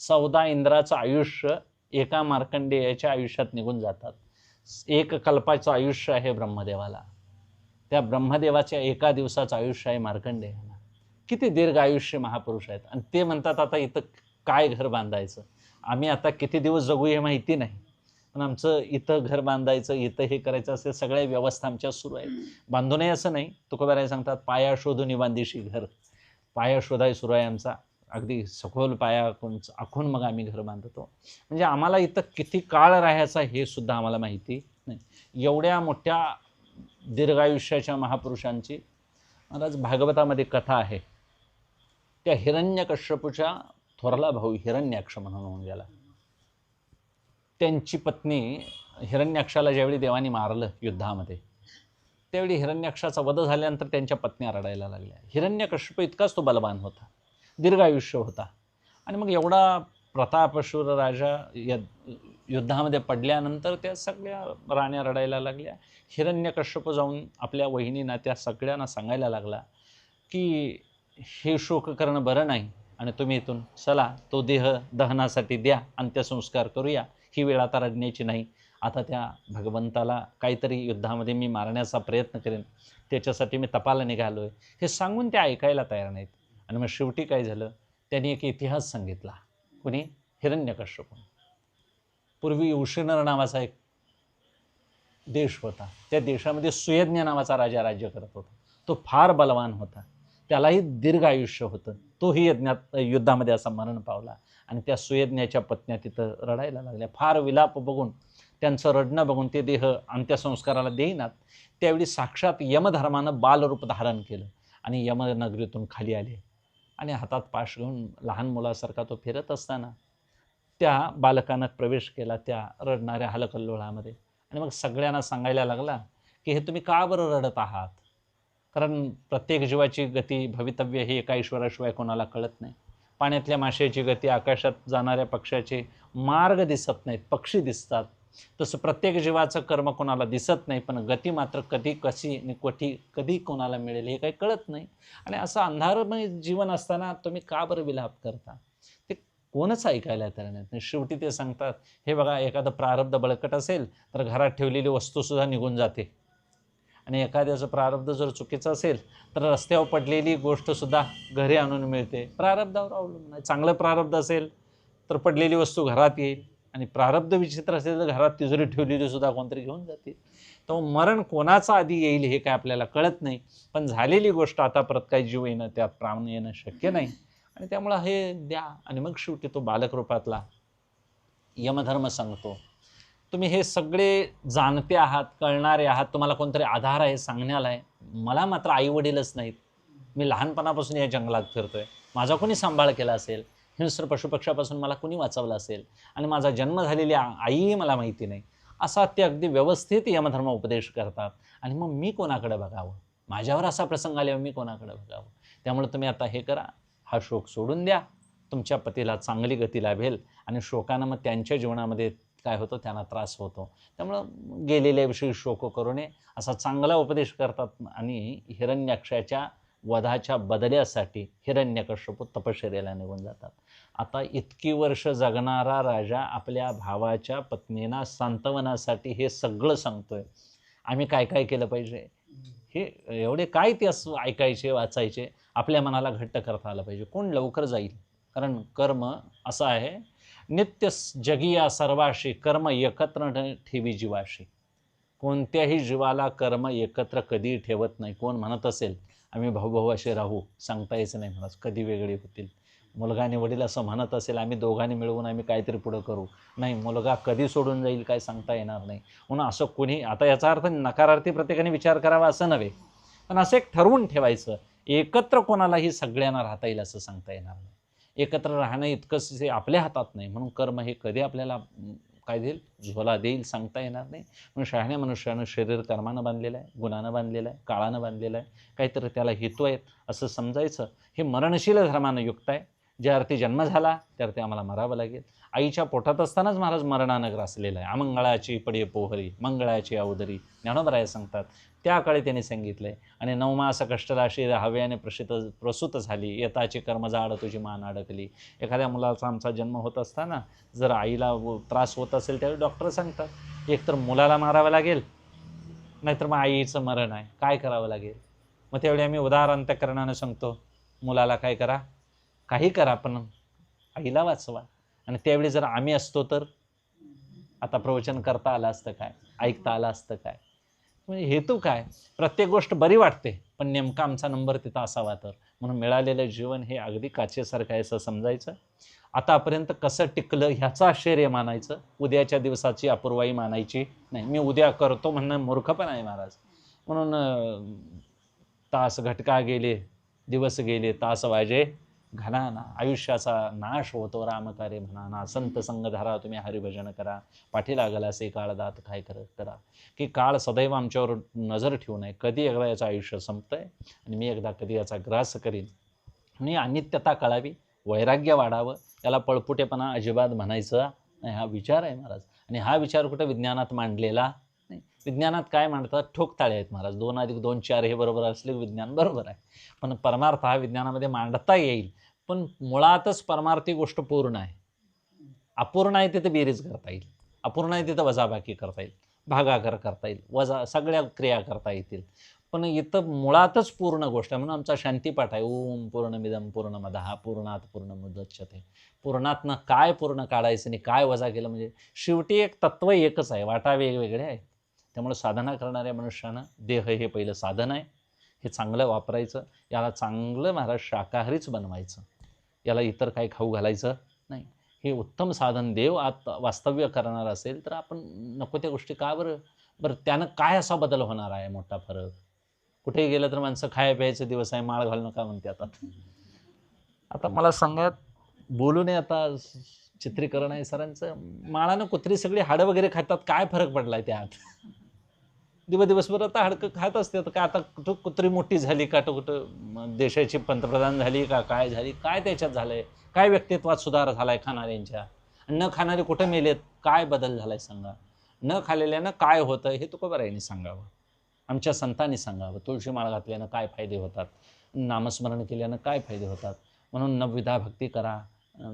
14 इंद्राचं आयुष्य एका मार्कंडेयाच्या आयुष्यात निघून जातात. 1 कल्पाचं आयुष्य आहे ब्रह्मदेवाला, त्या ब्रह्मदेवाच्या एका दिवसाचं आयुष्य आहे मार्कंडेयाला. किती दीर्घ आयुष्य महापुरुष आहेत, आणि ते म्हणतात आता इथं काय घर बांधायचं, आम्ही आता किती दिवस जगू हे माहिती नाही, पण आमचं इथं घर बांधायचं, इथं हे करायचं, असे सगळ्या व्यवस्था आमच्या सुरू आहेत. बांधू नये असं नाही, तुकोबाराय सांगतात पाया शोधून बांधीशी घर. पाया शोधाय सुरू आहे आमचा, अगदी सखोल पाया आखून मग आम्ही घर बांधतो. म्हणजे आम्हाला इथं किती काळ राहायचा हे सुद्धा आम्हाला माहिती नाही. एवढ्या मोठ्या दीर्घायुष्याच्या महापुरुषांची महाराज भागवतामध्ये कथा आहे. त्या हिरण्यकश्यपूच्या थोरला भाऊ हिरण्याक्ष म्हणून होऊन गेला. त्यांची पत्नी हिरण्याक्षाला ज्यावेळी देवानी मारलं युद्धामध्ये, त्यावेळी हिरण्याक्षाचा वध झाल्यानंतर त्यांच्या पत्न्या रडायला लागल्या. हिरण्यकश्यप इतकाच तो बलवान होता, दीर्घायुष्य होता, आणि मग एवढा प्रतापशूर राजा युद्धामध्ये पडल्यानंतर त्या सगळ्या राण्या रडायला लागल्या. हिरण्यकश्यप जाऊन आपल्या वहिनींना त्या सगळ्यांना सांगायला लागला की हे शोक करणं बरं नाही, आणि तुम्ही इथून चला, तो देह दहनासाठी द्या, अंत्यसंस्कार करूया, ही वेळ आता रडण्याची नाही. आता त्या भगवंताला काहीतरी युद्धामध्ये मी मारण्याचा प्रयत्न करेन, त्याच्यासाठी मी तपाला निघालो आहे, हे सांगून त्या ऐकायला तयार नाहीत. आणि मग शेवटी काय झालं, त्यांनी एक इतिहास सांगितला. कुणी? हिरण्यकश्यप. पूर्वी उशिनर नावाचा एक देश होता, त्या देशामध्ये सुयज्ञ नावाचा राजा राज्य करत होता. तो फार बलवान होता, त्यालाही दीर्घ आयुष्य होतं. तोही युद्धामध्ये असा मरण पावला, आणि त्या सुयज्ञाच्या पत्न्या तिथं रडायला लागल्या. फार विलाप बघून, त्यांचं रडणं बघून ते देह अंत्यसंस्काराला देईनात. त्यावेळी साक्षात यमधर्मानं बालरूप धारण केलं आणि यमनगरीतून खाली आले, आणि हातात पाश घेऊन लहान मुलासारखा तो फिरत असताना त्या बालकानं प्रवेश केला त्या रडणाऱ्या हलकल्लोळामध्ये, आणि मग सगळ्यांना सांगायला लागला की हे तुम्ही का बरं रडत आहात, कारण प्रत्येक जीवाची गती भवितव्य हे एका ईश्वराशिवाय कोणाला कळत नाही. पाण्यातल्या माशाची गती, आकाशात जाणाऱ्या पक्ष्याचे मार्ग दिसत नाहीत, पक्षी दिसतात, तसं प्रत्येक जीवाचं कर्म कोणाला दिसत नाही, पण गती मात्र कधी कशी आणि कधी कोणाला मिळेल हे काही कळत नाही. आणि असं अंधारमय जीवन असताना तुम्ही का बरं विलाप करता, ते कोणच ऐकायला तयार नाही. शेवटी ते सांगतात, हे बघा, एखादं प्रारब्ध बळकट असेल तर घरात ठेवलेली वस्तूसुद्धा निघून जाते, आणि एखाद्याचं प्रारब्ध जर चुकीचं असेल तर रस्त्यावर पडलेली गोष्टसुद्धा घरी आणून मिळते. प्रारब्धावर अवलंबून आहे. चांगलं प्रारब्ध असेल तर पडलेली वस्तू घरात येईल, आणि प्रारब्ध विचित्र असेल तर घरात तिजोरी ठेवलेली सुद्धा कोणतरी घेऊन जाते. तर मरण कोणाचा आधी येईल हे काय आपल्याला कळत नाही, पण झालेली गोष्ट आता परत काही जीव येणं, त्यात प्राण येणं शक्य नाही, आणि त्यामुळं हे द्या. आणि मग शेवटी तो बालक रूपातला यमधर्म सांगतो, तुम्ही हे सगळे जाणते आहात, कळणारे आहात, तुम्हाला कोणतरी आधार आहे सांगण्याला आहे, मला मात्र आईवडीलच नाहीत. मी लहानपणापासून या जंगलात फिरतोय, माझा कोणी सांभाळ केला असेल, हिंस्र पशुपक्षापासून मला कोणी वाचवलं असेल, आणि माझा जन्म झालेली आईही मला माहिती नाही. असा ते अगदी व्यवस्थित यमधर्म उपदेश करतात. आणि मग मी कोणाकडे बघावं, माझ्यावर असा प्रसंग आल्यावर मी कोणाकडे बघावं. त्यामुळे तुम्ही आता हे करा, हा शोक सोडून द्या, तुमच्या पतीला चांगली गती लाभेल, आणि शोकानं मग त्यांच्या जीवनामध्ये काय होतं, त्यांना त्रास होतो. त्यामुळं गेलेल्याविषयी शोक करू नये, असा चांगला उपदेश करतात. आणि हिरण्याक्षाच्या वधाच्या बदल्यासाठी हिरण्यकश्यप तपश्चर्येला निघून जातात. आता इतकी वर्ष जगणारा राजा आपल्या भावाच्या पत्नींना सांत्वनासाठी हे सगळं सांगतोय. आम्ही काय काय केलं पाहिजे, हे एवढे काय ते असं ऐकायचे, वाचायचे, आपल्या मनाला घट्ट करता आलं पाहिजे. कोण लवकर जाईल, कारण कर्म असं आहे, नित्य जगी या सर्वाशी कर्म एकत्र न ठेवी जीवाशी. कोणत्याही जीवाला कर्म एकत्र कधी ठेवत नाही. कोण म्हणत असेल आम्ही भाऊ असे राहू, सांगता यायचं नाही, म्हणत कधी वेगळे होतील. मुलगा आणि वडील असं म्हणत असेल आम्ही दोघांनी मिळवून आम्ही काहीतरी पुढं करू, नाही, मुलगा कधी सोडून जाईल काय सांगता येणार नाही. म्हणून असं कोणी, आता याचा अर्थ नकारार्थी प्रत्येकाने विचार करावा असं नव्हे, पण असं एक ठरवून ठेवायचं, एकत्र कोणालाही सगळ्यांना राहता येईल असं सांगता येणार नाही. एकत्र राहणं इतकंच हे आपल्या हातात नाही, म्हणून कर्म हे कधी आपल्याला काय देईल, झोला देईल सांगता येणार नाही. म्हणून शहाण्या मनुष्यानं शरीर कर्मानं बांधलेलं आहे, गुणानं बांधलेलं आहे, काळानं बांधलेलं आहे, काहीतरी त्याला हेतू आहेत असं समजायचं. हे मरणशील धर्मानं युक्त आहे. ज्या अर्थी जन्म झाला त्या अर्थी आम्हाला मरावं लागेल. आईच्या पोटात असतानाच महाराज मरणानं ग्रासलेलं आहे. अमंगळाची पडे पोहरी, मंगळाची अवदरी, ज्ञानोबराय सांगतात. त्या काळी त्यांनी सांगितलंय. आणि 9 मास कष्टराशी हव्याने प्रसूत झाली, येताची कर्मजाड तुझी मान अडकली. एखाद्या मुलाचा आमचा जन्म होत असताना जर आईला त्रास होत असेल त्यावेळी डॉक्टर सांगतात एकतर मुलाला मारावं लागेल, नाहीतर मग आईचं मरण आहे, काय करावं लागेल. मग त्यावेळी आम्ही उदार अंतःकरणानं सांगतो मुलाला काय करा, काही करा, पण आईला वाचवा. आणि त्यावेळी जर आम्ही असतो तर आता प्रवचन करता आलं असतं काय, ऐकता आलं असतं काय? म्हणजे हेतू काय? प्रत्येक गोष्ट बरी वाटते, पण नेमका आमचा नंबर तिथं असावा तर. म्हणून मिळालेलं जीवन हे अगदी काचेसारखं आहे असं समजायचं. आतापर्यंत कसं टिकलं ह्याचं आश्चर्य मानायचं, उद्याच्या दिवसाची अपूर्वाई मानायची नाही. मी उद्या करतो म्हणणं मूर्खपणा आहे महाराज. म्हणून तास घटका गेले, दिवस गेले, तास वाजे घनाना. आयुष्याचा नाश होतो रामकार्य म्हणाना. संत संग धरा तुम्ही हरिभजन करा. पाठी लागला असे काळ दात काय करा. की काळ सदैव आमच्यावर नजर ठेवू नये. कधी एकदा याचं आयुष्य संपतंय आणि मी एकदा कधी याचा ग्रास करीन. आणि अनित्यता कळावी, वैराग्य वाढावं, याला पळपुटेपणा अजिबात म्हणायचं नाही. हा विचार आहे महाराज. आणि हा विचार कुठं विज्ञानात मांडलेला नाही. विज्ञानात काय मांडतात? ठोकताळे आहेत महाराज. 2+2=4 हे बरोबर असले विज्ञान बरोबर आहे, पण परमार्थ हा विज्ञानामध्ये मांडता येईल. पण मुळातच परमार्थी गोष्ट पूर्ण आहे. अपूर्ण आहे तिथे बेरीज करता येईल, अपूर्ण आहे तिथं वजाबाकी करता येईल, भागाकार करता येईल, वजा सगळ्या क्रिया करता येतील. पण इथं मुळातच पूर्ण गोष्ट आहे. म्हणून आमचा शांतीपाठ आहे, ओम पूर्णमिदं पूर्णमदः पूर्णात पूर्णमुदच्यते. पूर्णातनं काय पूर्ण काढायचं आणि काय वजा केलं, म्हणजे शेवटी एक तत्व एकच आहे, वाटा वेगवेगळे आहेत. त्यामुळे साधना करणाऱ्या मनुष्यानं देह हे पहिलं साधन आहे, हे चांगलं वापरायचं. याला चांगलं महाराज शाकाहारीच बनवायचं, याला इतर काही खाऊ घालायचं नाही. हे उत्तम साधन देव आत वास्तव्य करणार असेल तर आपण नको त्या गोष्टी का बरं त्यानं काय असा बदल होणार आहे मोठा फरक? कुठेही गेलं तर माणसं खाया प्यायचे दिवस आहे, माळ घालू नका म्हणते. आता मला सांगत बोलू नये, आता चित्रीकरण आहे सरांचं. माळानं कुत्री सगळी हाडं वगैरे खातात, काय फरक पडलाय त्यात? दिवसभर आता हाडकं खात असते. तर काय आता कुठं कुत्री मोठी झाली का, कुठं देशाची पंतप्रधान झाली का, काय झाली, काय त्याच्यात झालंय? काय व्यक्तित्वात सुधार झालाय खाणाऱ्यांच्या? न खाणारे कुठं मेलेत? काय बदल झालाय सांगा? न खाल्लेल्यानं काय होतं हे तुकोबारायांनी सांगावं, आमच्या संतांनी सांगावं. तुळशी माळ घातल्यानं काय फायदे होतात, नामस्मरण केल्यानं काय फायदे होतात. म्हणून नवविधा भक्ती करा.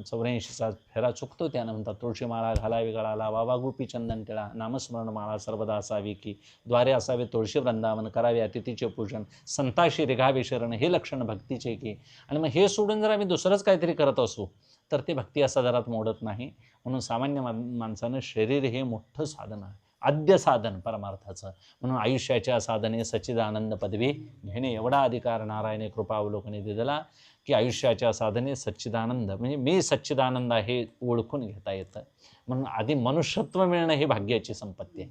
84चा फेरा चुकतो त्यानं म्हणतात, तुळशी माळा घालावी गळाला, वावा गुपी चंदन टिळा, नामस्मरण माळा सर्वदा असावी की, द्वारे असावे तुळशी वृंदावन, करावे अतिथीचे पूजन, संताशी रिघावे शरण, हे लक्षण भक्तीचे की. आणि मग हे सोडून जर आम्ही दुसरंच काहीतरी करत असू तर ते भक्ती असा दरात मोडत नाही. म्हणून सामान्य माणसानं शरीर हे मोठं साधन आहे, आद्य साधन परमार्थाचं. म्हणून आयुष्याच्या साधने सच्चिदानंद पदवी घेणे, एवढा अधिकार नारायणे कृपा अवलोकने दिला की आयुष्याच्या साधने सच्चिदानंद म्हणजे मी सच्चिदानंद आहे ओळखून घेता येतं. म्हणून आधी मनुष्यत्व मिळणं ही भाग्याची संपत्ती आहे.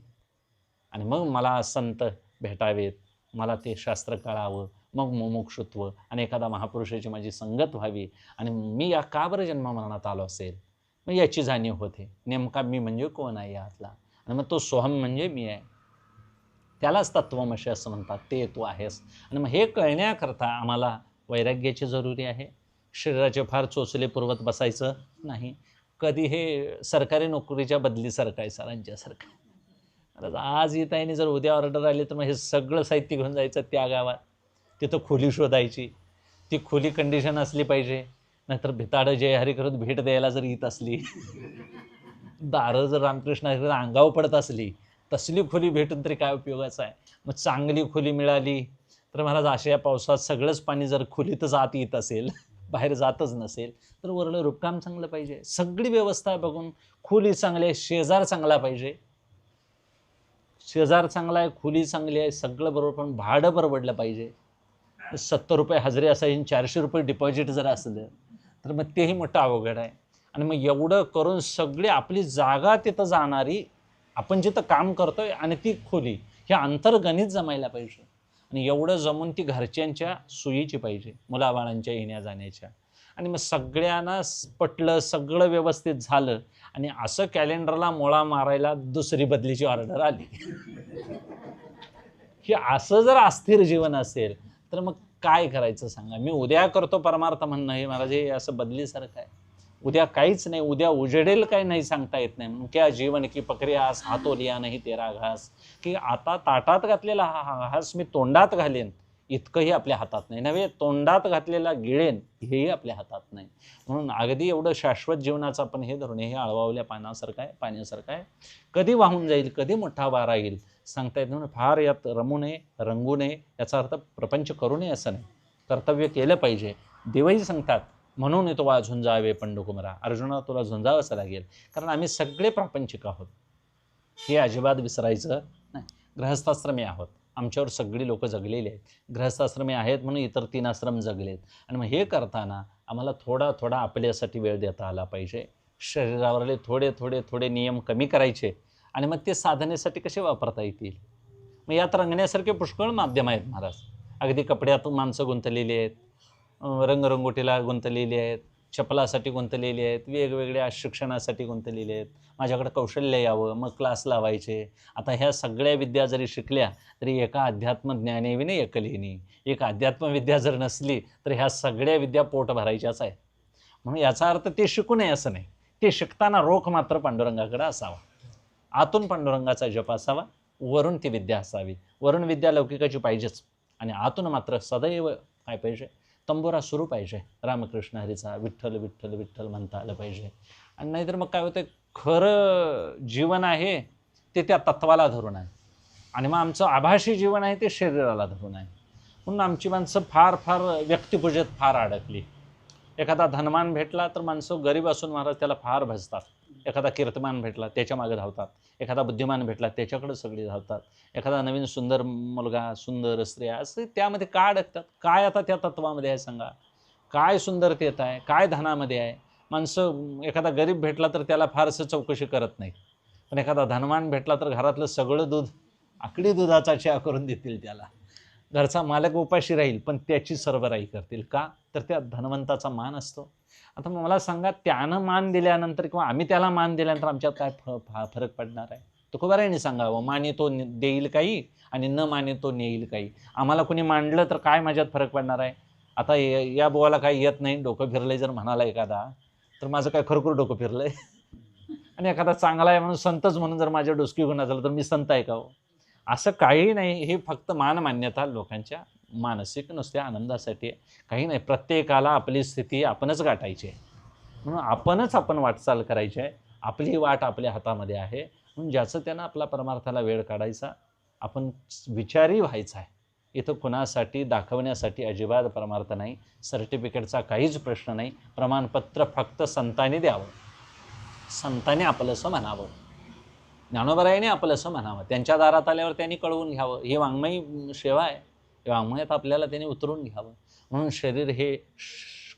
आणि मग मला संत भेटावेत, मला ते शास्त्र कळावं, मग मुमुक्षुत्व आणि एखादा महापुरुषाची माझी संगत व्हावी, आणि मी या का बरं जन्ममरणात आलो असेल, मग याची जाणीव होते. नेमका मी म्हणजे कोण आहे यातला, आणि मग तो सोहम म्हणजे मी आहे, त्यालाच तत्वमशी असं म्हणतात, ते तू आहेस. आणि मग हे कळण्याकरता आम्हाला वैराग्याची जरुरी आहे. शरीराचे फार चोचले पुरवत बसायचं नाही. कधी हे सरकारी नोकरीच्या बदलीसारखं आहे, सरांच्यासारखं. आज येत आहे, जर उद्या ऑर्डर आली तर मग हे सगळं साहित्य घेऊन जायचं त्या गावात, तिथं खोली शोधायची. ती खोली कंडिशन असली पाहिजे, नाहीतर भिताडं जय हरी करत भेट द्यायला जर येत असली, दारं जर रामकृष्ण अंगावर पडत असली, तसली खोली भेटून तरी काय उपयोगाचं आहे. मग चांगली खोली मिळाली तर महाराज अशा या पावसात सगळंच पाणी जर खोलीतच आत येत असेल, बाहेर जातच नसेल, तर वरलं रूपकाम चांगलं पाहिजे, सगळी व्यवस्था बघून खोली चांगली आहे, शेजार चांगला पाहिजे. शेजार चांगला आहे, खोली चांगली आहे, सगळं बरोबर, पण भाडं परवडलं पाहिजे. 70 रुपये हजेरी असायची, 400 रुपये डिपॉझिट जर असलं तर मग तेही मोठं अवघड आहे. आणि मग एवढं करून सगळी आपली जागा तिथं जाणारी, आपण जिथं काम करतोय आणि ती खोली, हे अंतर्गणित जमायला पाहिजे. आणि एवढं जमून ती घरच्यांच्या सोयीची पाहिजे, मुलाबाळांच्या येण्या जाण्याच्या. आणि मग सगळ्यांना पटलं, सगळं व्यवस्थित झालं, आणि असं कॅलेंडरला मोळा मारायला दुसरी बदलीची ऑर्डर आली की असं जर अस्थिर जीवन असेल तर मग काय करायचं सांगा? मी उद्या करतो परमार्थ म्हणणं हे महाराज हे असं बदलीसारखं आहे. उद्या काहीच नाही, उद्या उजेडेल काय नाही सांगता येत नाही. म्हणून क्या जीवन की प्रक्रियास हातो लिया नाही तेरा घास, की आता ताटात घातलेला हा घास मी तोंडात घालेन इतकंही आपल्या हातात नाही, नव्हे तोंडात घातलेला गिळेन हेही आपल्या हातात नाही. म्हणून अगदी एवढं शाश्वत जीवनाचं आपण हे धरून, हे आळवावल्या पाण्यासारखं आहे, पाण्यासारखं आहे. कधी वाहून जाईल, कधी मोठा वारा येईल सांगता येत नाही. फार यात रमू नये, रंगू नये. याचा अर्थ प्रपंच करू नये असं नाही, कर्तव्य केलं पाहिजे, देवही सांगतात म्हणून तो वा झुंजावे पंडुकुमरा, अर्जुना तुला झुंजावंच लागेल, कारण आम्ही सगळे प्रापंचिक आहोत, हे अजिबात विसरायचं नाही. गृहस्थाश्रमी आहोत, आमच्यावर सगळी लोक जगलेली आहेत, गृहस्थाश्रमी आहेत म्हणून इतर 3 आश्रम जगलेत. आणि मग हे करताना आम्हाला थोडा थोडा आपल्यासाठी वेळ देता आला पाहिजे. शरीरावरले थोडे थोडे थोडे नियम कमी करायचे आणि मग ते साधनेसाठी कसे वापरता येतील. मग यात रंगण्यासारखे पुष्कळ माध्यम आहेत महाराज. अगदी कपड्यातून माणसं गुंतलेली आहेत, रंगरंगोटीला गुंतलेली आहेत, चपलासाठी गुंतलेली आहेत, वेगवेगळ्या शिक्षणासाठी गुंतलेली आहेत. माझ्याकडे कौशल्य यावं, मग क्लास लावायचे. आता ह्या सगळ्या विद्या जरी शिकल्या तरी एका अध्यात्म ज्ञानेविने एकलेनी, एक अध्यात्मविद्या जर नसली तर ह्या सगळ्या विद्या पोट भरायच्याच आहेत. म्हणून याचा अर्थ ते शिकू नये असं नाही, ते शिकताना रोख मात्र पांडुरंगाकडे असावा. आतून पांडुरंगाचा जप असावा, वरून ती विद्या असावी. वरून विद्या लौकिकाची पाहिजेच आणि आतून मात्र सदैव काय पाहिजे, तंबोरा सुरू पाहिजे रामकृष्ण हरीचा, विठ्ठल विठ्ठल विठ्ठल म्हणता आलं पाहिजे. आणि नाहीतर मग काय होतं, खरं जीवन आहे ते त्या तत्वाला धरून आहे आणि मग आमचं आभासी जीवन आहे ते शरीराला धरून आहे. म्हणून आमची माणसं फार फार व्यक्तिपूजेत फार अडकली. एखादा धनवान भेटला तर माणसं गरीब असून महाराज त्याला फार भजतात. एखादा कीर्तिमान भेटला त्याच्या मागे धावतात, एखादा बुद्धिमान भेटला त्याच्याकडे सगळी धावतात, एखादा नवीन सुंदर मुलगा, सुंदर स्त्रिया, असं त्यामध्ये का अडकतात. काय आता त्या तत्वामध्ये आहे सांगा, काय सुंदरतेत आहे, काय धनामध्ये आहे. माणसं एखादा गरीब भेटला तर त्याला फारसं चौकशी करत नाही, पण एखादा धनवान भेटला तर घरातलं सगळं दूध, आकडी दुधाचा चहा करून देतील त्याला. घरचा मालक उपाशी राहील पण त्याची सरबराई करतील. का तर त्या धनवंताचा मान असतो. आता मला सांगा, त्यानं मान दिल्यानंतर किंवा आम्ही त्याला मान दिल्यानंतर आमच्यात काय फरक पडणार आहे. तुकोबारायांनी सांगावं, माने तो देईल काही आणि न माने तो नेईल काही. आम्हाला कोणी मांडलं तर काय माझ्यात फरक पडणार आहे. आता या बुवाला काही येत नाही, डोकं फिरलंय जर म्हणाला एखादा, तर माझं काय खरोखर डोकं फिरलंय. आणि एखादा चांगला आहे म्हणून संतच म्हणून जर माझ्या डोसकी गुन्हा झालं तर मी संत आहे का हो. असं काही नाही. हे फक्त मान मान्यता लोकांच्या मानसिक नुसत्या आनंदासाठी आहे, काही नाही. प्रत्येकाला आपली स्थिती आपणच गाठायची आहे, म्हणून आपण वाटचाल करायची आहे. आपली वाट आपल्या हातामध्ये आहे. म्हणून ज्याचं त्यानं आपला परमार्थाला वेळ काढायचा, आपण विचारी व्हायचा आहे. इथं कुणासाठी दाखवण्यासाठी अजिबात परमार्थ नाही. सर्टिफिकेटचा काहीच प्रश्न नाही. प्रमाणपत्र फक्त संतांनी द्यावं, संतांनी आपलंसं म्हणावं, ज्ञानोबरायाने आपलंसं म्हणावं, त्यांच्या दारात आल्यावर त्यांनी कळवून घ्यावं. ही वाङ्मयी सेवा आहे, वाङ्मयात आपल्याला त्यांनी उतरून घ्यावं. म्हणून शरीर हे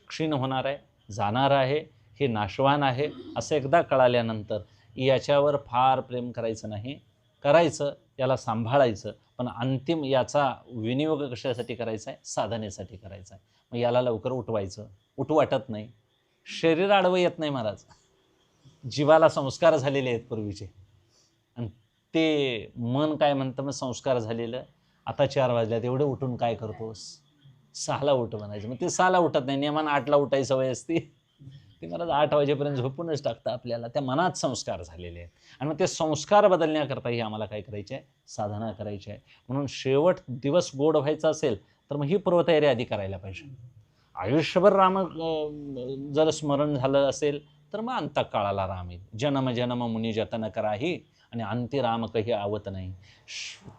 क्षीण होणार आहे, जाणार आहे, हे नाशवान आहे असं एकदा कळाल्यानंतर याच्यावर फार प्रेम करायचं नाही. करायचं, याला सांभाळायचं, पण अंतिम याचा विनियोग कशासाठी करायचा आहे, साधनेसाठी करायचा आहे. मग याला लवकर उठवायचं, उठू वाटत नाही. शरीर आडवं येत नाही महाराज, जीवाला संस्कार झालेले आहेत पूर्वीचे, आणि ते मन काय म्हणतं, मग संस्कार झालेलं. आता 4 वाजल्यात, एवढं उठून काय करतोस, 6ला उठ म्हणायचं. मग ते 6ला उठत नाही, नियमानं 8ला उठायची सवय असते. ते महाराज 8 वाजेपर्यंत झोपूनच टाकतं आपल्याला. त्या मनात संस्कार झालेले आहेत आणि मग ते संस्कार बदलण्याकरताही आम्हाला काय करायचे आहे, साधना करायची आहे. म्हणून शेवट दिवस गोड व्हायचा असेल तर मग ही पूर्वतयारी आधी करायला पाहिजे. आयुष्यभर राम जर स्मरण झालं असेल तर मग अंतकाळाला राम येईल. जन्म जन्म मुनी जतन कराही आणि अंती राम काही आवत नाही.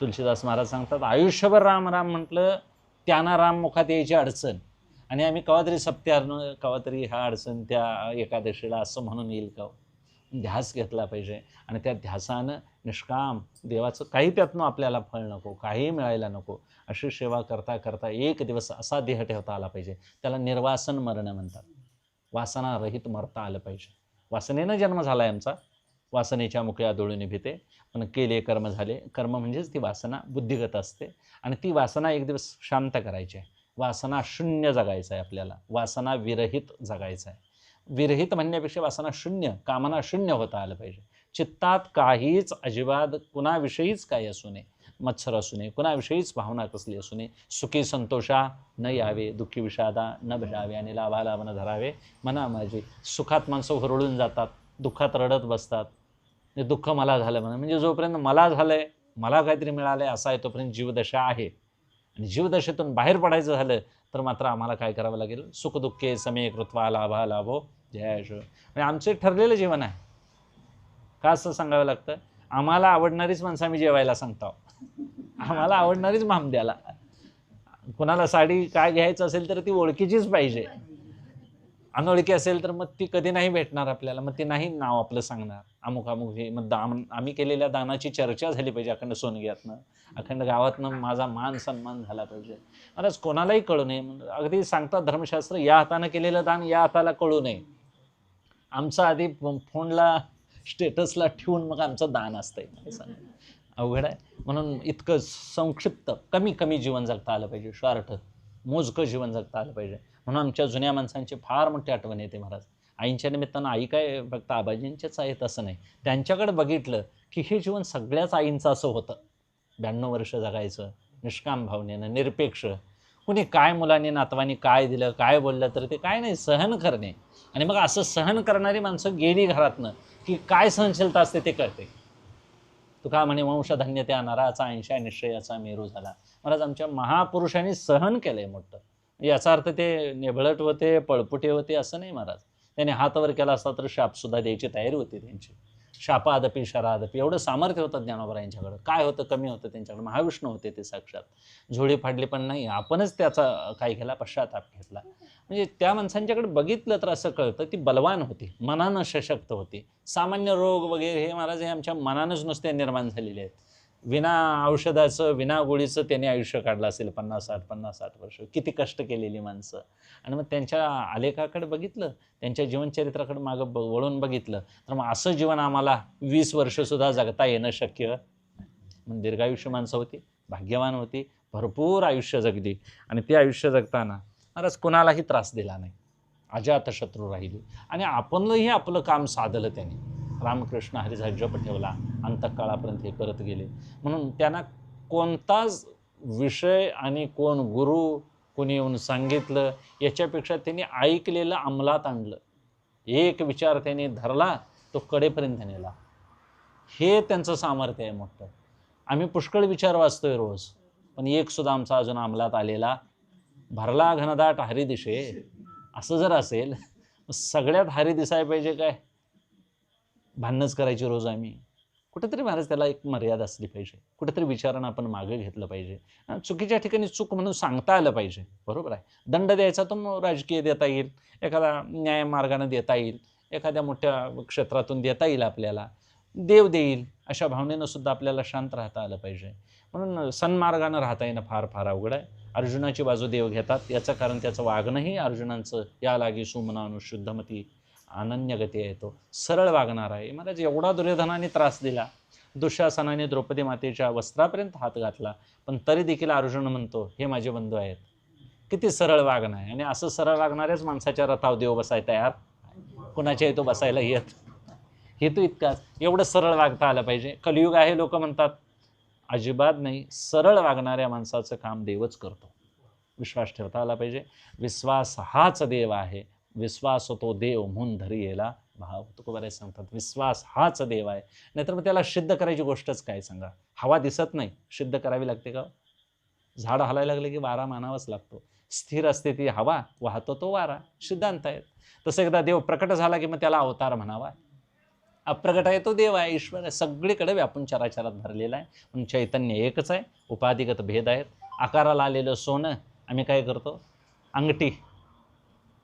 तुलसीदास महाराज सांगतात, आयुष्यभर राम राम म्हटलं त्यांना राम मुखात यायची अडचण, आणि आम्ही कवातरी सप्त्यानं कवातरी ह्या अडचण त्या एकादशीला असं म्हणून येईल का. ध्यास घेतला पाहिजे आणि त्या ध्यासानं निष्काम देवाचं काही त्यातनं आपल्याला फळ नको, काही मिळायला नको, अशी सेवा करता करता एक दिवस असा देह ठेवता आला पाहिजे. त्याला निर्वासन मरण म्हणतात. वासनारहित मरता आलं पाहिजे. वासनेनं जन्म झाला आहे आमचा, वासनेच्या मुख्या डोळून भीते, पण केले कर्म झाले. कर्म म्हणजेच ती वासना बुद्धिगत असते आणि ती वासना एक दिवस शांत करायची आहे. वासना शून्य जगायचं आहे आपल्याला, वासना विरहित जगायचं आहे. विरहित म्हणण्यापेक्षा वासना शून्य, कामना शून्य होता आलं पाहिजे. चित्तात काहीच अजिबात कुणाविषयीच काही असू नये, मत्सर असू नये, कुणाविषयीच भावना कसली असू नये. सुखी संतोषा न यावे, दुःखी विषादा न भजावे, आणि लाभाला मन धरावे मना माझी. सुखात माणसं हुरळून जातात, दुःखात रडत बसतात. दुःख मला झालं म्हणजे जोपर्यंत मला झालंय, मला काहीतरी मिळालंय असा आहे तोपर्यंत जीवदशा आहे. आणि जीवदशेतून बाहेर पडायचं झालं तर मात्र आम्हाला काय करावं लागेल, सुखदुःखे समे कृत्वा लाभा लाभो जयाशो. म्हणजे आमचं ठरलेलं जीवन आहे. का असं सांगावं लागतं, आम्हाला आवडणारीच माणसं आम्ही जेवायला सांगतो, आम्हाला आवडणारीच माम द्याला. कुणाला साडी काय घ्यायचं असेल तर ती ओळखीचीच पाहिजे. अनोळखी असेल तर मग ती कधी नाही भेटणार आपल्याला, मग ती नाही नाव आपलं सांगणार, अमुक अमुक हे. मग आम्ही केलेल्या दानाची चर्चा झाली पाहिजे अखंड सोनग्यातनं, अखंड गावातनं माझा मान सन्मान झाला पाहिजे. महाराज कोणालाही कळू नये. अगदी सांगतात धर्मशास्त्र, या हातानं केलेलं दान या हाताला कळू नये. आमचा आधी फोनला स्टेटसला ठेवून मग आमचं दान असतंय. काय सांग, अवघड आहे. म्हणून इतकं संक्षिप्त कमी कमी जीवन जगता आलं पाहिजे, शॉर्ट मोजकं जीवन जगता आलं पाहिजे. म्हणून आमच्या जुन्या माणसांची फार मोठी आठवण येते महाराज. आईंच्या निमित्तानं, आई काय फक्त आबाजींचेच आहेत असं नाही, त्यांच्याकडे बघितलं की हे जीवन सगळ्याच आईंचं असं होतं. 92 वर्ष जगायचं निष्काम भावनेनं, निरपेक्ष. कुणी काय मुलांनी नातवानी काय दिलं काय बोललं तर ते काय नाही, सहन करणे. आणि मग असं सहन करणारी माणसं गेली घरातनं की काय सहनशीलता असते ते कळते. तुका म्हणे वंशधन्य त्या नराचा 80 निश्चयाचा मेरू झाला. महाराज आमच्या महापुरुषांनी सहन केलंय मोठं. याचा अर्थ ते नेभळट होते, पळपुटे होते असं नाही महाराज. त्याने हातावर केला असता तर शापसुद्धा द्यायची तयारी होती त्यांची. शापादपी शरादपी एवढं सामर्थ्य होतं ज्ञानोबा यांच्याकडं. काय होतं, कमी होतं त्यांच्याकडं. महाविष्णू होते ते साक्षात. झोळी फाडली पण नाही, आपणच त्याचा काय केला, पश्चाताप घेतला. म्हणजे त्या माणसांच्याकडे बघितलं तर असं कळतं ती बलवान होती, मनानं सशक्त होती. सामान्य रोग वगैरे हे महाराज हे आमच्या मनानंच नुसते निर्माण झालेले आहेत. विना औषधाचं विना गोळीचं त्यांनी आयुष्य काढलं असेल 50-60 वर्ष. किती कष्ट केलेली माणसं. आणि मग त्यांच्या आलेखाकडे बघितलं, त्यांच्या जीवनचरित्राकडे मागं वळून बघितलं तर मग असं जीवन आम्हाला 20 वर्षसुद्धा जगता येणं शक्य. मग दीर्घायुष्य माणसं होती, भाग्यवान होती, भरपूर आयुष्य जगली. आणि ते आयुष्य जगताना महाराज कुणालाही त्रास दिला नाही, अजातशत्रू राहिली. आणि आपणही आपलं काम साधलं त्यांनी. रामकृष्ण हरीचा जप ठेवला, अंतकाळापर्यंत हे करत गेले. म्हणून त्यांना कोणताच विषय आणि कोण गुरु कोणी येऊन सांगितलं याच्यापेक्षा त्यांनी ऐकलेलं अंमलात आणलं. एक विचार त्यांनी धरला तो कडेपर्यंत नेला. हे त्यांचं सामर्थ्य आहे मोठं. आम्ही पुष्कळ विचार वाचतोय रोज, पण एक सुद्धा आमचा अजून अंमलात आलेला. भरला घनदाट हरी दिशे असं जर असेल, सगळ्यात हरी दिसाय पाहिजे काय, भांडणच करायची रोज आम्ही. कुठेतरी महाराज त्याला एक मर्यादा असली पाहिजे. कुठेतरी विचारानं आपण मागे घेतलं पाहिजे. चुकीच्या ठिकाणी चूक म्हणून सांगता आलं पाहिजे. बरोबर आहे. दंड द्यायचा तो मग राजकीय देता येईल, एखादा न्यायमार्गानं देता येईल, एखाद्या मोठ्या क्षेत्रातून देता येईल आपल्याला, देव देईल अशा भावनेनं सुद्धा आपल्याला शांत राहता आलं पाहिजे. म्हणून सन्मार्गानं राहता येणं फार फार अवघड आहे. अर्जुनाची बाजू देव घेतात, याचं कारण त्याचं वागणंही अर्जुनांचं या लागी सुमनानु शुद्धमती अनन्यगती आहे. तो सरळ वागणार आहे. महाराज एवढा दुर्योधनाने त्रास दिला, दुःशासनाने द्रौपदी मातेच्या वस्त्रापर्यंत हात घातला, पण तरी देखील अर्जुन म्हणतो हे माझे बंधू आहेत. किती सरळ वागणं आहे. आणि असं सरळ वागणाऱ्याच माणसाच्या रथावर देव बसाय तयार, कुणाच्या तो बसायला येत. हेतू इतकाच, एवढं सरळ वागता आलं पाहिजे. कलियुग आहे लोक म्हणतात, अजिबात नाही. सरळ वागणाऱ्या माणसाचं काम देवच करतो. विश्वास ठेवता आला पाहिजे. विश्वास हाच देव आहे, विश्वास तो देव म्हणून धरी येला भाव. तुकोबाराय सांगतात विश्वास हाच देव आहे. नाहीतर मग त्याला सिद्ध करायची गोष्टच काय सांगा. हवा दिसत नाही, सिद्ध करावी लागते का. झाड हलायला लागले की वारा मानावाच लागतो. स्थिर असते ती हवा, वाहतो तो वारा, सिद्धांत आहेत. तसं एकदा देव प्रकट झाला की मग त्याला अवतार म्हणावा. अप्रगट आहे तो देव आहे, ईश्वर आहे, सगळीकडे व्यापून चराचरात भरलेला आहे. पण चैतन्य एकच आहे, उपाधिगत भेद आहेत. आकाराला आलेलं सोनं आम्ही काय करतो, अंगठी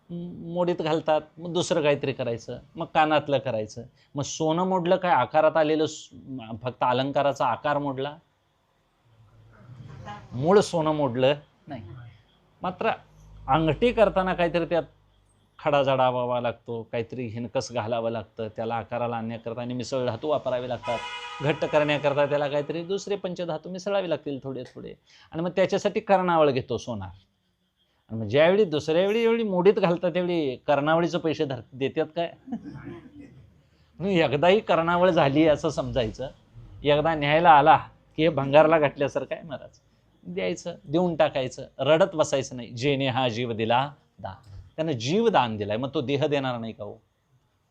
मोडीत घालतात, मग दुसरं काहीतरी करायचं, मग कानातलं करायचं. मग सोनं मोडलं काय, आकारात आलेलं फक्त अलंकाराचा आकार मोडला, मूळ सोनं मोडलं नाही. मात्र अंगठी करताना काहीतरी त्यात खडा जडावा लागतो, काहीतरी हिणकस घालावं लागतं, त्याला आकाराला आणण्याकरता आणि मिसळ धातू वापरावे लागतात. घट्ट करण्याकरता त्याला काहीतरी दुसरे पंचधातू मिसळावे लागतील थोडे थोडे. आणि मग त्याच्यासाठी कर्णावळ घेतो सोनार. आणि मग ज्यावेळी दुसऱ्या वेळी एवढी मोडीत घालतात त्यावेळी कर्णावळीचे पैसे देतात काय. एकदाही कर्णावळ झाली असं समजायचं, एकदा न्यायला आला की हे भंगारला घातल्यासारखं आहे महाराज. द्यायचं, देऊन टाकायचं, रडत बसायचं नाही. जेने हा जीव दिला दान, त्यानं जीव दान दिलाय, मग तो देह देणार नाही का हो.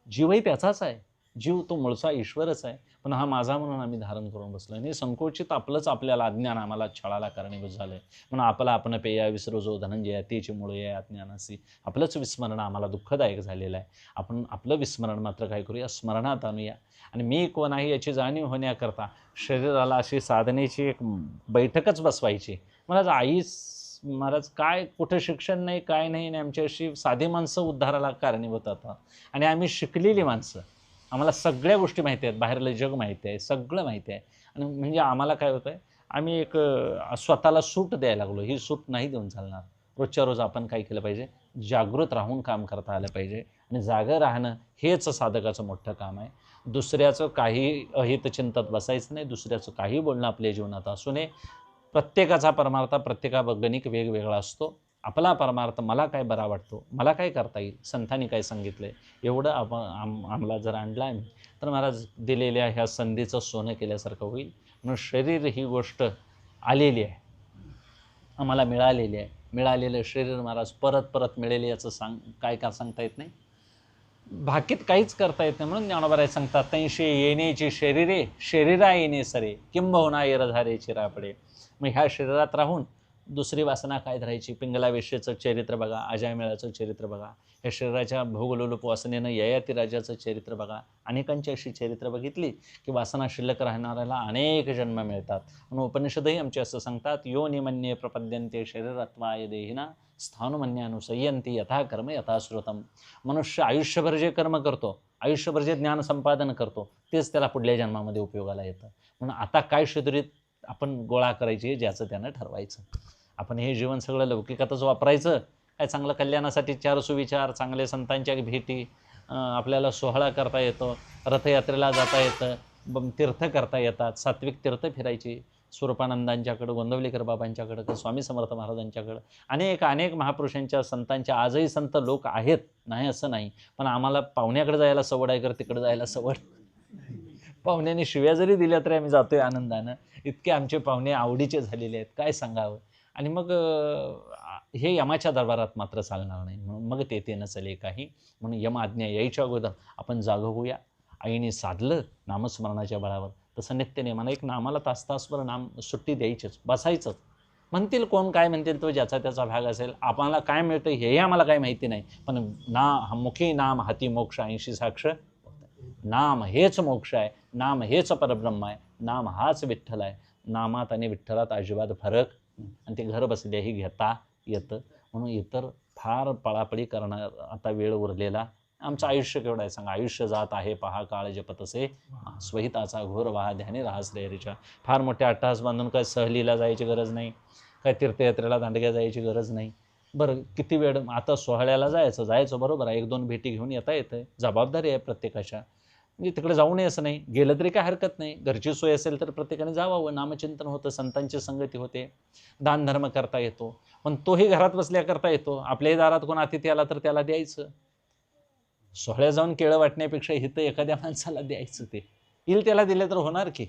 जीवही त्याचाच आहे, जीव तो मूळचा ईश्वरच आहे, पण हा माझा म्हणून आम्ही धारण करून बसलो. आणि संकोचित आपलंच आपल्याला अज्ञान आम्हाला छळाला कारणीभूत झालंय. म्हणून आपला आपण पेया विसरो जो धनंजय तेची मुळे या अज्ञानासी. आपलंच विस्मरण आम्हाला दुःखदायक झालेलं आहे. आपण आपलं विस्मरण मात्र काय करूया, स्मरणात आणूया. आणि मी कोण आहे याची जाणीव होण्याकरता शरीराला अशी साधनेची एक बैठकच बसवायची. मला आई महाराज काय कुठं शिक्षण नाही, काय नाही, आणि आमची अशी साधी माणसं उद्धाराला कारणीभूत होतात. आणि आम्ही शिकलेली माणसं, आम्हाला सगळ्या गोष्टी माहिती आहेत, बाहेरलं जग माहिती आहे, सगळं माहिती आहे. आणि म्हणजे आम्हाला काय होतं आहे, आम्ही एक स्वतःला सूट द्यायला लागलो. ही सूट नाही देऊन चालणार. रोजच्या रोज आपण काय केलं पाहिजे, जागृत राहून काम करता आलं पाहिजे. आणि जागं राहणं हेच साधकाचं मोठं काम आहे. दुसऱ्याचं काही अहित चिंतत बसायचं नाही, दुसऱ्याचं काही बोलणं आपल्या जीवनात असू नये. प्रत्येकाचा परमार्थ प्रत्येकागणिक वेगवेगळा असतो. आपला परमार्थ मला काय बरा वाटतो, मला काय करता येईल, संतांनी काय सांगितलं आहे, एवढं आम्हाला जर आणलं आम्ही, तर महाराज दिलेल्या ह्या संधीचं सोनं केल्यासारखं होईल. म्हणून शरीर ही गोष्ट आलेली आहे, आम्हाला मिळालेली आहे. मिळालेलं शरीर महाराज परत परत मिळेल याचं काय सांगता येत नाही. भाकीत काहीच करता येत नाही. म्हणून ज्ञानोबा सांगतात, तैशी येण्याची शरीरे शरीरा येणे सरे किंबहुना येरझारे चिरापडे. मग ह्या शरीरात राहून दुसरी वासना काय धरायची. पिंगलावेश्येचं चरित्र बघा, अजायमेळाचं चरित्र बघा, ह्या शरीराच्या भोगलोलूप वासनेनं ययाती राजाचं चरित्र बघा. अनेकांची अशी चरित्र बघितली की वासना शिल्लक राहणाऱ्याला अनेक जन्म मिळतात. म्हणून उपनिषदही आमचे असं सांगतात, यो निमन्ये प्रपद्यन्ते शरीरत्वाय देहिना स्थानुमन्यानुसय्यन्ति यथा कर्म यथा श्रुतम. मनुष्य आयुष्यभर जे कर्म करतो, आयुष्यभर जे ज्ञान संपादन करतो, तेच त्याला पुढल्या जन्मामध्ये उपयोगाला येतं. म्हणून आता काय शरीरीत आपण गोळा करायची ज्याचं त्यानं ठरवायचं. आपण हे जीवन सगळं लौकिकातच वापरायचं काय, चांगलं कल्याणासाठी चार सुविचार, चांगले संतांच्या भेटी, आपल्याला सोहळा करता येतो, रथयात्रेला जाता येतं, तीर्थ करता येतात, सात्विक तीर्थ फिरायची, स्वरूपानंदांच्याकडं, गोंदवलेकर बाबांच्याकडं, स्वामी समर्थ महाराजांच्याकडं, अनेक महापुरुषांच्या संतांच्या आजही संत लोक आहेत, नाही असं नाही. पण आम्हाला पाहुण्याकडे जायला सवड आहे, तर तिकडे जायला सवड. पाहुण्याने शिव्या जरी दिल्या तरी आम्ही जातोय आनंदानं. इतके आमचे पाहुणे आवडीचे झालेले आहेत, काय सांगावं. आणि मग हे यमाच्या दरबारात मात्र चालणार नाही. म्हणून मग ते नचले काही. म्हणून यम आज्ञा यायच्या अगोदर आपण जागं होऊया. आईने साधलं नामस्मरणाच्या बळावर, तसं नित्यनेमानं एक नामाला तास नाम सुट्टी द्यायचीच, बसायचंच. म्हणतील कोण काय म्हणतील, तो ज्याचा त्याचा भाग असेल. आम्हाला काय मिळतं हेही आम्हाला काही माहिती नाही, पण मुखी नाम हाती मोक्ष 80 साक्ष. नाम हेच मोक्ष आहे, नाम हेच परब्रह्म आहे, नाम हाच विठ्ठल आहे. नामात आणि विठ्ठलात अजिबात फरक, आणि ते घर बसल्याही घेता येतं. म्हणून इतर फार पळापळी करणार आता वेळ उरलेला. आमचं आयुष्य केवढं आहे सांगा. आयुष्य जात आहे पहा काळ जपतसे स्वहिताचा घोर वाहा ध्याने राहस रेरीच्या. फार मोठ्या अट्टहास बांधून काय सहलीला जायची गरज नाही, काय तीर्थयात्रेला दांडग्या जायची गरज नाही. बरं किती वेळ आता सोहळ्याला जायचं बरोबर आहे, 1-2 भेटी घेऊन येता येतं, जबाबदारी आहे प्रत्येकाच्या. म्हणजे तिकडे जाऊ नये असं नाही, गेलं तरी काय हरकत नाही. घरची सोय असेल तर प्रत्येकाने जावावं, नामचिंतन होतं, संतांची संगती होते, दानधर्म करता येतो. पण तोही घरात बसल्या करता येतो. आपल्याही दारात कोण अतिथी आला तर त्याला द्यायचं. सोहळ्या जाऊन केळं वाटण्यापेक्षा हिथं एखाद्या माणसाला द्यायचं, ते येईल त्याला दिले तर होणार की.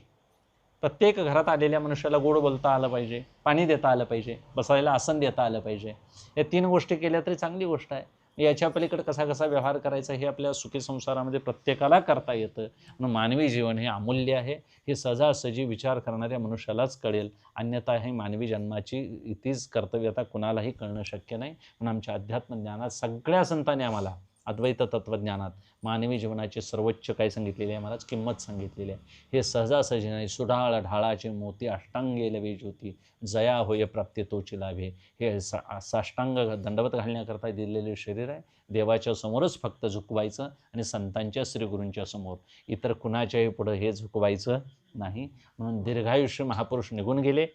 प्रत्येक घरात आलेल्या मनुष्याला गोड बोलता आलं पाहिजे, पाणी देता आलं पाहिजे, बसायला आसन देता आलं पाहिजे. या 3 गोष्टी केल्या तरी चांगली गोष्ट आहे. याच्या पलीकडे कसा व्यवहार करायचा हे आपल्या सुखी संसारामध्ये प्रत्येकाला करता येतं. म्हणून मानवी जीवन हे अमूल्य आहे, हे सहजासहजी विचार करणाऱ्या मनुष्यालाच कळेल. अन्यथा हे मानवी जन्माची इतीच कर्तव्यता कुणालाही कळणं शक्य नाही. म्हणून आमच्या अध्यात्म ज्ञानात सगळ्या संतांनी आम्हाला अद्वैत तत्त्वज्ञानात मानवी जीवनाची सर्वोच्च काय सांगितलेली आहे महाराज, किंमत सांगितलेली आहे. हे सहजासहजी नाही, सुढाळ ढाळाचे मोती अष्टांगे लवे ज्योती जया होय प्राप्ती तोची लाभे. हे साष्टांग दंडवत घालण्याकरता दिलेले शरीर आहे. देवाच्या समोरच फक्त झुकवायचं आणि संतांच्या श्रीगुरूंच्या समोर, इतर कुणाच्याही पुढं हे झुकवायचं नाही. म्हणून दीर्घायुष्य महापुरुष निघून गेले,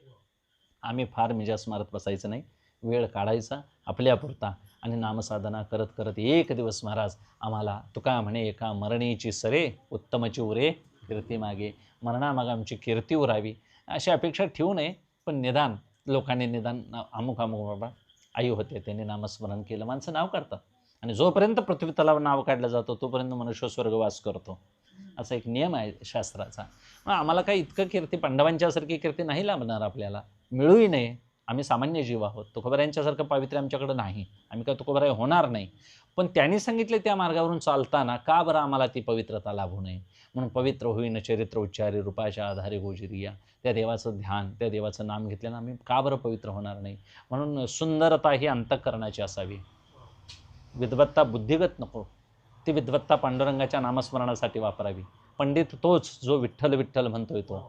आम्ही फार मिजाज मारत बसायचं नाही, वेळ काढायचा आपल्यापुरता आणि नामसाधना करत करत एक दिवस महाराज आम्हाला तुका म्हणे एका मरणीची सरे उत्तमची उरे कीर्ती मागे. मरणामाग आमची कीर्ती उरावी अशी अपेक्षा ठेवू नये, पण निदान लोकांनी निदान अमुक बाबा आई होते त्यांनी नामस्मरण केलं, माणसं नाव काढतात. आणि जोपर्यंत पृथ्वी तलावर नाव काढलं जातं तोपर्यंत मनुष्य स्वर्गवास करतो, असा एक नियम आहे शास्त्राचा. मग आम्हाला काही इतकं कीर्ती पांडवांच्यासारखी कीर्ती नाही लाभणार, आपल्याला मिळूही नये. आम्ही सामान्य जीव आहोत, तुकोबारायांच्यासारखं पावित्र्य आमच्याकडं नाही, आम्ही काय तुकोबाराय होणार नाही. पण त्यांनी सांगितले त्या मार्गावरून चालताना का बरं आम्हाला ती पवित्रता लाभू नये. म्हणून पवित्र होईन चरित्र उच्चारी रूपाच्या आधारे गोजिरिया. त्या देवाचं ध्यान, त्या देवाचं नाम घेतल्यानं आम्ही का बरं पवित्र होणार नाही. म्हणून सुंदरता ही अंतःकरणाची असावी, विद्वत्ता बुद्धिगत नको. ती विद्वत्ता पांडुरंगाच्या नामस्मरणासाठी वापरावी. पंडित तोच जो विठ्ठल विठ्ठल म्हणतोय तो.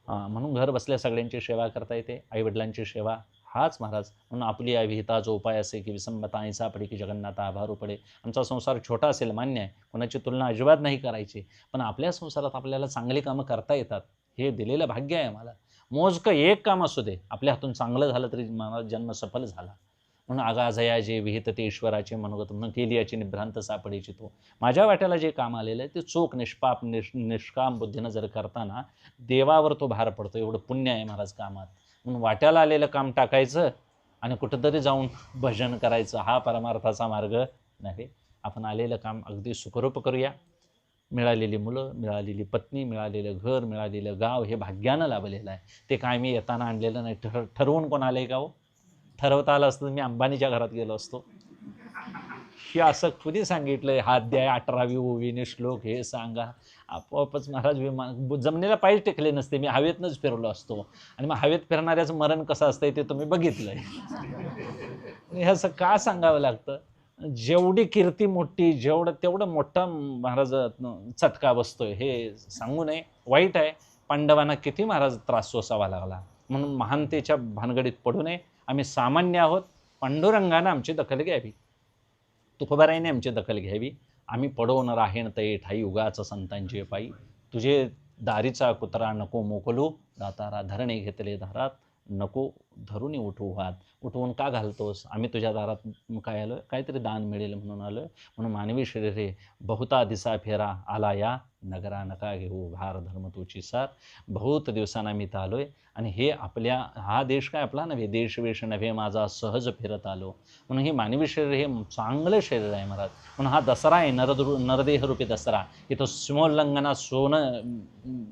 म्हणून घर बसल्या सगळ्यांची सेवा करता येते. आईवडिलांची सेवा हाच महाराज. म्हणून आपली अविहिता जो उपाय असे की विसंबताईचा पडे की जगन्नाथा आभारू पडे. आमचा संसार छोटा असेल मान्य आहे, कोणाची तुलना अजिबात नाही करायची, पण आपल्या संसारात आपल्याला चांगली कामं करता येतात हे दिलेलं भाग्य आहे आम्हाला. मोजकं एक काम असू दे, आपल्या हातून चांगलं झालं तरी महाराज जन्म सफल झाला. म्हणून आगाजया जे विहित ते ईश्वराचे मनोगत, म्हणून केली याची निभ्रांत सापडेची तो. माझ्या वाट्याला जे काम आलेलं आहे ते चोख निष्पाप निष्काम बुद्धीनं जर करताना देवावर तो भार पडतो. एवढं पुण्य आहे महाराज कामात. म्हणून वाट्याला आलेलं काम टाकायचं आणि कुठंतरी जाऊन भजन करायचं, हा परमार्थाचा मार्ग नव्हे. आपण आलेलं काम अगदी सुखरूप करूया. मिळालेली मुलं, मिळालेली पत्नी, मिळालेलं घर, मिळालेलं गाव हे भाग्यानं लाभलेलं आहे. ते काय मी येताना आणलेलं नाही. ठरवून कोण आलं आहे का हो? ठरवता आलं असतं मी अंबानीच्या घरात गेलो असतो. हे असं कुणी सांगितलंय? हात द्या, 18वी ओवीने श्लोक हे सांगा. आपोआपच महाराज विमान जमिनीला पायच टेकले नसते, मी हवेतनंच फिरलो असतो. आणि मग हवेत फिरणाऱ्याचं मरण कसं असतंय ते तुम्ही बघितलंय. हे असं का सांगावं लागतं? जेवढी कीर्ती मोठी, तेवढं मोठा महाराज चटका बसतोय हे सांगू नये. वाईट आहे. पांडवांना किती महाराज त्रास सोसावा लागला. म्हणून महानतेच्या भानगडीत पडू नये. आम्ही सामान्य आहोत. पांडुरंगानं आमची दखल घ्यावी, तुकोबाराईने आमची दखल घ्यावी. आम्ही पडवून राहेण तये ठाई उगाच संतांचे पायी. तुझे दारीचा कुत्रा नको मोकलू, दातारा धरणे घेतले दारात, नको धरून उठवू हात. उठवून का घालतोस? आम्ही तुझ्या दारात काय आलो? काहीतरी दान मिळेल म्हणून आलो आहे. म्हणून मानवी शरीरे बहुता दिसा फेरा आला या नगरा, नका घेऊ भार धर्म तुची सार. बहुत दिवसांना मी इथं आलो आहे. आणि हे हा देश काय आपला नव्हे, देशवेश नव्हे माझा सहज फिरत आलो. म्हणून हे मानवी शरीर हे चांगलं शरीर आहे महाराज. म्हणून हा दसरा आहे, नरदेहरूपी दसरा. इथं सिमोल्लंघनात सोनं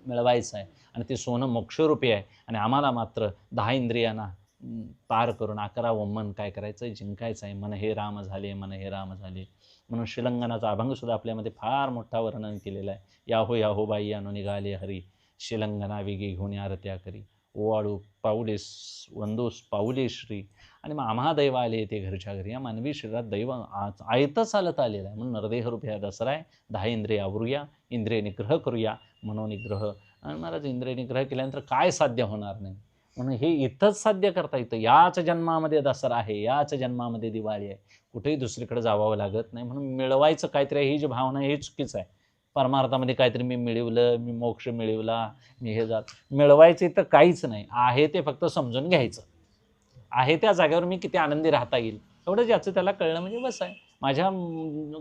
मिळवायचं आहे आणि ते सोनं मोक्षरूपी आहे. आणि आम्हाला मात्र 10 इंद्रियांना पार करून 11वं मन काय करायचं आहे? जिंकायचं आहे. मन हे राम झाले, मन हे राम झाले. म्हणून शिलंगणाचा अभंगसुद्धा आपल्यामध्ये फार मोठा वर्णन केलेला आहे. याहो याहो बाई यानो निघाले हरी, शिलंगना वेगी घेऊन आरत्या करी, ओवाळू पाऊलेस वंदूस पाऊले श्री. आणि मग आम्हा दैव आले ते घरच्या घरी. या मानवी शरीरात दैव आयतं चालत आलेलं आहे. म्हणून नरदेहरूपी हा दसरा आहे. 10 इंद्रिय आवरूया, इंद्रिय निग्रह करूया, मनोनिग्रह. आणि महाराज इंद्रिय निग्रह केल्यानंतर काय साध्य होणार नाही. म्हणून हे इथंच साध्य करता येतं. याच जन्मामध्ये दसरा आहे, याच जन्मामध्ये दिवाळी आहे. कुठेही दुसरीकडे जावं लागत नाही. म्हणून मिळवायचं काहीतरी ही जी भावना हे चुकीचं आहे. परमार्थामध्ये काहीतरी मी मिळवलं, मी मोक्ष मिळवला, मी हे मिळवायचं तर काहीच नाही. आहे ते फक्त समजून घ्यायचं. आहे त्या जागेवर मी किती आनंदी राहता येईल एवढं ज्याचं त्याला कळलं म्हणजे बस आहे. माझ्या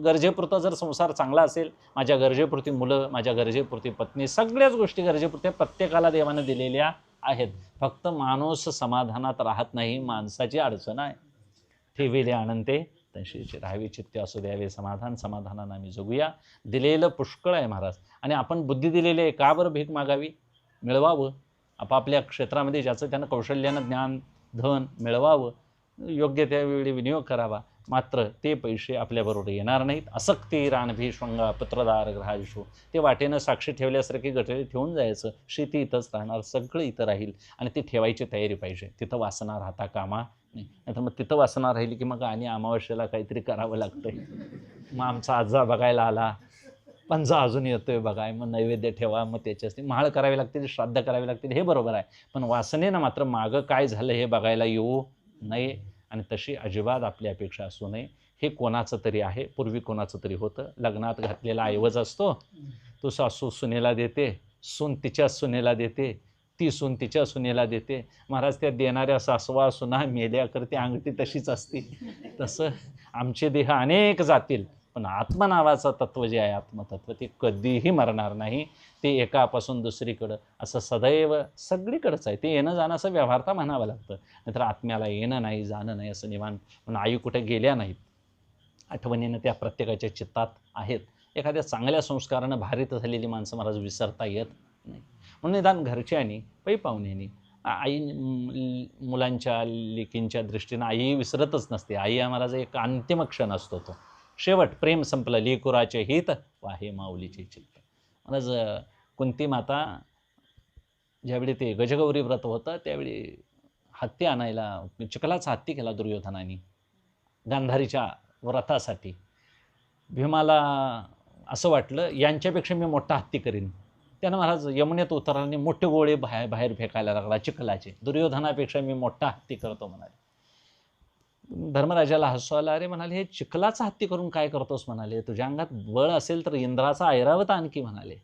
गरजेपुरता जर संसार चांगला असेल, माझ्या गरजेपुरती मुलं, माझ्या गरजेपुरती पत्नी, सगळ्याच गोष्टी गरजेपुरत्या प्रत्येकाला देवानं दिलेल्या आहेत. फक्त माणूस समाधानात राहत नाही, माणसाची अडचण आहे. ठेविले अनंते तशीची राहावी चित्ते असू द्यावे समाधान, समाधानानं आम्ही जगूया. दिलेलं पुष्कळ आहे महाराज. आणि आपण बुद्धी दिलेली आहे, का बरं भीक मागावी? मिळवावं. आपापल्या क्षेत्रामध्ये ज्याचं त्यानं कौशल्यानं ज्ञान धन मिळवावं, योग्य त्यावेळी विनियोग करावा. मात्र ते पैसे आपल्याबरोबर येणार नाहीत. असक्ती रानभी श्वंगा पत्रदार ग्रहाविषू. ते वाटेनं साक्षी ठेवल्यासारखी गटरी ठेवून जायचं. शेती इथंच राहणार, सगळं इथं राहील. आणि ती ठेवायची तयारी पाहिजे. तिथं वासना राहता कामा नाही. नाहीतर मग तिथं वासना राहिली की मग आणि अमावस्येला काहीतरी करावं लागतंय. मग आमचा आजा बघायला आला, पंजा अजून येतोय बघाय, मग नैवेद्य ठेवा, मग त्याच्यासाठी माळ करावी लागतील, श्राद्ध करावी लागतील, हे बरोबर आहे. पण वासनेनं मात्र मागं काय झालं हे बघायला येऊ नये. आणि तशी अजिबात आपली अपेक्षा असू नये. हे कोणाचं तरी आहे, पूर्वी कोणाचं तरी होतं. लग्नात घातलेला ऐवज असतो, तो सासू सुनेला देते, सून तिच्या सुनेला देते, ती सून तिच्या सुनेला देते. महाराज त्या देणाऱ्या सासवा सुना मेल्या करते अंगठी तशीच असते. तसं आमचे देह अनेक जातील, पण आत्मा नावाचं तत्व जे आहे, आत्मतत्व, ते कधीही मरणार नाही. ते एकापासून दुसरीकडं असं सदैव सगळीकडंच आहे. ते येणं जाणं असं व्यवहारता म्हणावं लागतं. नाहीतर आत्म्याला येणं नाही जाणं नाही असं निवांत. म्हणून आई कुठे गेल्या नाहीत, आठवणीनं त्या प्रत्येकाच्या चित्तात आहेत. एखाद्या चांगल्या संस्कारानं भारित झालेली माणसं महाराज विसरता येत नाही. म्हणून निदान घरच्यांनी पै पाहुण्यांनी आई मुलांच्या लेकींच्या दृष्टीनं आई विसरतच नसते. आई हा महाराज एक अंतिम क्षण असतो, तो शेवट. प्रेम संपलं लेकुराचे हित वाहे माऊलीचे चित्त. महाराज कुंती माता ज्यावेळी ते गजगौरी व्रत होतं त्यावेळी हत्ती आणायला, चिखलाचा हत्ती केला दुर्योधनाने गांधारीच्या व्रतासाठी. भीमाला असं वाटलं यांच्यापेक्षा मी मोठा हत्ती करीन. त्यानं महाराज यमुनेत उतरला आणि मोठे गोळे बाहेर फेकायला लागला चिखलाचे. दुर्योधनापेक्षा मी मोठा हत्ती करतो म्हणाले. धर्मराजाला हसू आला. अरे म्हणाले, हे चिखलाचा हत्ती करून काय करतोस म्हणाले, तुझ्या अंगात बळ असेल तर इंद्राचा ऐरावत आणखी म्हणाले.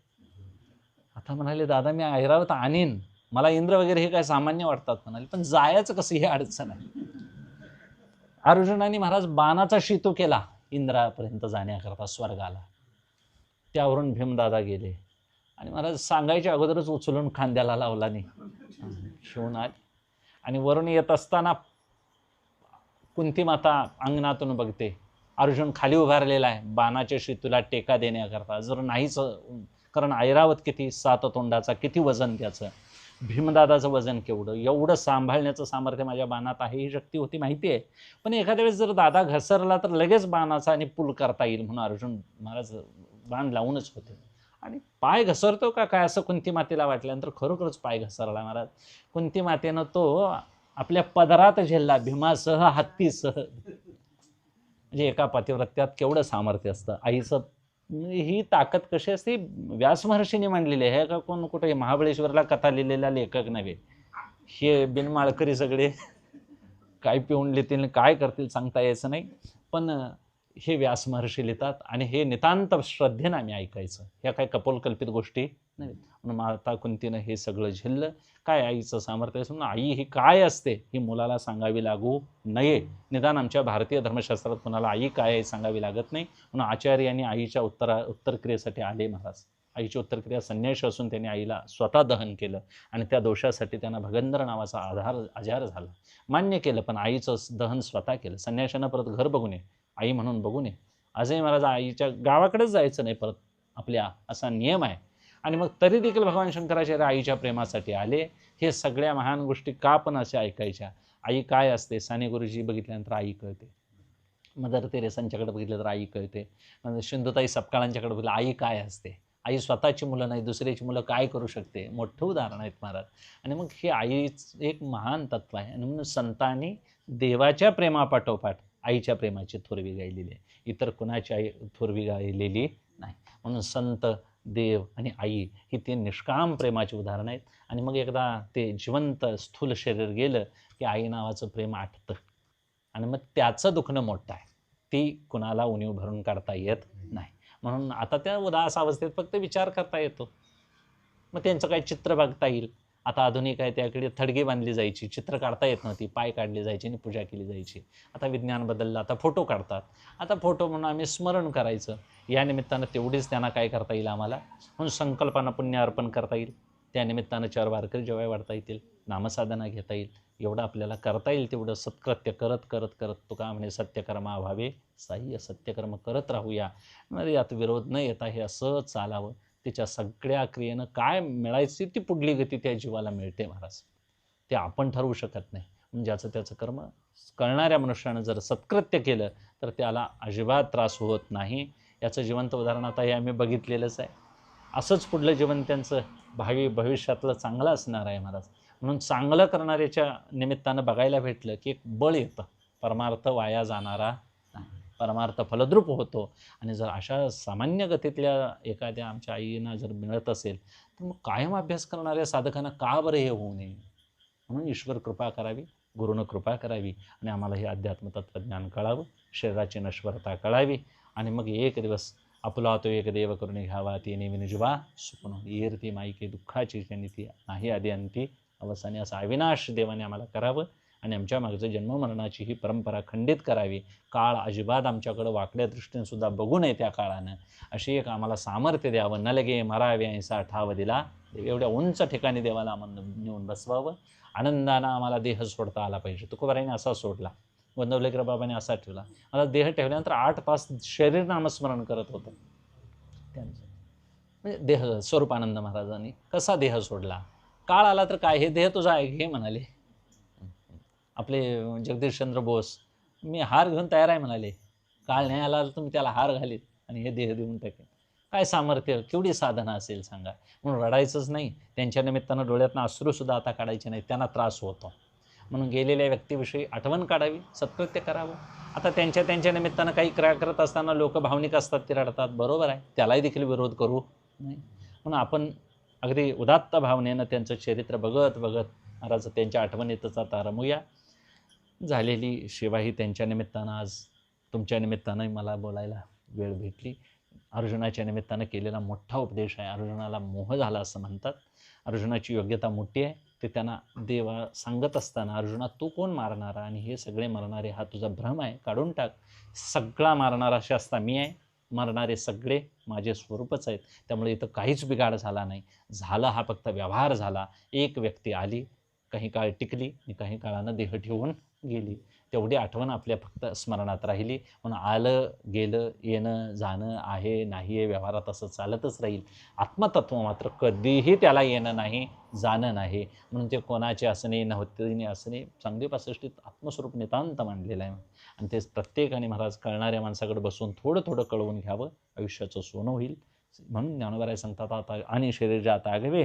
आता म्हणाले, दादा मी ऐरावत आणीन, मला इंद्र वगैरे हे काय सामान्य वाटतात म्हणाले, पण जायचं कसं ही अडचण आहे. अर्जुनाने महाराज बाणाचा शितू केला इंद्रापर्यंत जाण्याकरता स्वर्गाला. त्यावरून भीमदादा गेले आणि महाराज सांगायच्या अगोदरच उचलून खांद्याला लावला नाही, शिवून आले. आणि वरून येत असताना कुंती माता अंगणातून बघते, अर्जुन खाली उभारलेला आहे बाणाच्या शितूला टेका देण्याकरता. जर नाहीच, कारण ऐरावत किती, सात तोंडाचा, किती वजन त्याचं, भीमदादाचं वजन केवढं, एवढं सांभाळण्याचं सामर्थ्य माझ्या बाणात आहे, ही शक्ती होती माहिती आहे. पण एखाद्या वेळेस जर दादा घसरला तर लगेच बाणाचा आणि पूल करता येईल म्हणून अर्जुन महाराज बाण लावूनच होते. आणि पाय घसरतो का काय असं कुंती मातेला वाटल्यानंतर खरोखरच पाय घसरला महाराज. कुंती मातेनं तो आपल्या पदरात झेलला, भीमासह हत्तीसह. म्हणजे एका पतिव्रत्यात केवढं सामर्थ्य असतं. आईचं ही ताकद कशी असते व्यास महर्षीने मांडलेली आहे. का कोण कुठे महाबळेश्वरला कथा लिहिलेला लेखक नव्हे. हे बिनमाळकरी सगळे काय पिऊन लिहितील काय करतील सांगता यायचं नाही, पण हे व्यास महर्षी लिहितात आणि हे नितांत श्रद्धेनं आम्ही ऐकायचं. ह्या काय कपोलकल्पित गोष्टी नाही. म्हणून माता कुंतीनं हे सगळं झेललं. काय आईचं सामर्थ्य असून आई ही काय असते ही मुलाला सांगावी लागू नये. निदान आमच्या भारतीय धर्मशास्त्रात कोणाला आई काय आहे सांगावी लागत नाही. म्हणून आचार्यांनी आईच्या उत्तरक्रियेसाठी आले महाराज. आईची उत्तरक्रिया संन्यास असून त्यांनी आईला स्वतः दहन केलं आणि त्या दोषासाठी त्यांना भगंदर नावाचा आजार झाला. मान्य केलं, पण आईचं दहन स्वतः केलं. संन्याशानं परत घर बघू नये, आई म्हणून बघू नये. आजही महाराज आईच्या गावाकडेच जायचं नाही परत आपल्या, असा नियम आहे. आणि मग तरी देखील भगवान शंकराचार्य आईच्या प्रेमासाठी आले. हे सगळ्या महान गोष्टी का पण अशा ऐकायच्या. आई काय असते साने गुरुजी बघितल्यानंतर आई कळते, मदर तेरेसांच्याकडे बघितलं तर आई कळते, सिंधुताई सपकाळांच्याकडे बघितलं आई काय असते. आई स्वतःची मुलं नाही दुसऱ्याची मुलं काय करू शकते, मोठं उदाहरण आहेत महाराज. आणि मग हे आईच एक महान तत्व आहे. आणि म्हणून संतांनी देवाच्या प्रेमापाठोपाठ आईच्या प्रेमाची थोरवी गायलेली आहे, इतर कुणाची आई थोरवी गायलेली नाही. म्हणून संत, देव आणि आई ही ते निष्काम प्रेमाची उदाहरणं आहेत. आणि मग एकदा ते जिवंत स्थूल शरीर गेलं की आई नावाचं प्रेम आटतं आणि मग त्याचं दुखणं मोठं आहे, ती कुणाला उणीव भरून काढता येत नाही. म्हणून आता त्या उदास अवस्थेत फक्त विचार करता येतो. मग त्यांचं काही चित्र बघता येईल. आता आधुनिक आहे, त्याकडे थडगी बांधली जायची, चित्र काढता येत नव्हती, पाय काढले जायचे आणि पूजा केली जायची. आता विज्ञान बदललं, आता फोटो काढतात. आता फोटो म्हणून आम्ही स्मरण करायचं. या निमित्तानं तेवढीच त्यांना काय करता येईल आम्हाला, म्हणून संकल्पांना पुण्य अर्पण करता येईल. त्या निमित्तानं 4 वारकरी जेवाय वाढता येतील, नामसाधना घेता येईल. एवढं आपल्याला करता येईल तेवढं सत्कृत्य करत करत करत तुका म्हणे सत्यकर्मा व्हावे साह्य, सत्यकर्म करत राहूया. म्हणजे यात विरोध न येता हे असं चालावं. त्याच्या सगळ्या क्रियेनं काय मिळायची ती पुढली गती त्या जीवाला मिळते महाराज. ते आपण ठरवू शकत नाही. म्हणजे ज्याचं त्याचं कर्म कळणाऱ्या मनुष्यानं जर सत्कृत्य केलं तर त्याला अजिबात त्रास होत नाही. याचं जिवंत उदाहरण आता हे आम्ही बघितलेलंच आहे. असंच पुढलं जीवन त्यांचं भविष्यातलं चांगलं असणार आहे महाराज. म्हणून चांगलं करणाऱ्याच्या निमित्तानं बघायला भेटलं की एक बळ येतं, परमार्थ वाया जाणारा नाही, परमार्थ फलद्रूप होतो. आणि जर अशा सामान्य गतीतल्या एखाद्या आमच्या आईंना जर मिळत असेल तर मग कायम अभ्यास करणाऱ्या साधकांना का बरं हे होऊ नये. म्हणून ईश्वर कृपा करावी, गुरुनं कृपा करावी आणि आम्हाला हे अध्यात्म तत्त्वज्ञान कळावं, शरीराची नश्वरता कळावी. आणि मग एक दिवस आपला तो एक देव करून घ्यावा, ती नेहमी निजवा सुपन येरती माईके दुःखाची जनिती नाही आधी अंती अवसाने, असं अविनाश देवाने आम्हाला करावं. आणि आमच्या मागचं जन्ममरणाची ही परंपरा खंडित करावी. काळ अजिबात आमच्याकडं वाकड्या दृष्टीने सुद्धा बघू नये त्या काळानं, अशी एक आम्हाला सामर्थ्य द्यावं. न लगे मरावे ऐसा ठाव दिला, एवढ्या उंच ठिकाणी देवाला आम्हाला नेऊन बसवावं. आनंदानं आम्हाला देह सोडता आला पाहिजे. तुकोबाराईने असा सोडला, गोंदवलेकर बाबाने असा ठेवला. मला देह ठेवल्यानंतर 8 तास शरीर नामस्मरण करत होतं त्यांचं. म्हणजे देह स्वरूपानंद महाराजांनी कसा देह सोडला. काळ आला तर काय, हे देह तुझा आहे घे म्हणाले. आपले जगदीशचंद्र बोस, मी हार घेऊन तयार आहे म्हणाले. काळ नाही आला तर तुम्ही त्याला हार घालीत आणि हे देह देऊन टाकेल. काय सामर्थ्य, केवढी साधना असेल सांगा. म्हणून रडायचंच नाही. त्यांच्या निमित्तानं डोळ्यातनं अश्रूसुद्धा आता काढायचे नाही, त्यांना त्रास होतो. म्हणून गेलेल्या व्यक्तीविषयी आठवण काढावी, सत्कृत्य करावं. आता त्यांच्या निमित्तानं काही क्रिया करत असताना लोक भावनिक असतात, ते रडतात, बरोबर आहे, त्यालाही देखील विरोध करू नाही. म्हणून आपण अगदी उदात्त भावनेनं त्यांचं चरित्र बघत बघत महाराज त्यांच्या आठवणीतच आता रमूया. झालेली सेवा ही त्यांच्या निमित्तानं आज तुमच्या निमित्तानं मला बोलायला वेळ भेटली. अर्जुनाच्या निमित्तानं केलेला मोठा उपदेश आहे. अर्जुनाला मोह झाला असं म्हणतात. अर्जुनाची योग्यता मोठी आहे. ते त्यांना देवा सांगत असताना, अर्जुना तू कोण मारणारा आणि हे सगळे मरणारे हा तुझा भ्रम आहे, काढून टाक. सगळा मारणारा शास्ता मी आहे, मरणारे सगळे माझे स्वरूपच आहेत. त्यामुळे इथं काहीच बिघाड झाला नाही. झाला हा फक्त व्यवहार झाला. एक व्यक्ती आली, काही काळ टिकली आणि काही काळानं देह ठेवून गेली. तेवढी आठवण आपल्या फक्त स्मरणात राहिली. म्हणून आलं गेलं, येणं जाणं आहे नाही आहे व्यवहारात असं चालतच राहील. आत्मतत्व मात्र कधीही त्याला येणं नाही जाणं नाही. म्हणून ते कोणाचे असणे नव्हते असणे चांगली 65 आत्मस्वरूप नितांत मांडलेलं आहे. आणि तेच प्रत्येकाने महाराज कळणाऱ्या माणसाकडे बसून थोडं थोडं कळवून घ्यावं, आयुष्याचं सोनं होईल. म्हणून ज्ञानोबाराय सांगतात आता आणि शरीर जात आगवे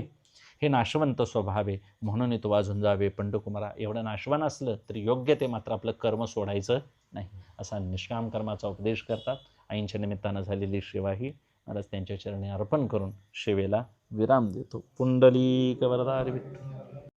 हे नाशवंत स्वभावे म्हणून तो वाजून जावे पंडकुमारा. एवढं नाशवान असलं तरी योग्य ते मात्र आपलं कर्म सोडायचं नाही, असा निष्काम कर्माचा उपदेश करतात. आईंच्या निमित्तानं झालेली सेवा ही महाराज त्यांच्या चरणी अर्पण करून सेवेला विराम देतो. पुंडलिक वरदारी विठ्ठल.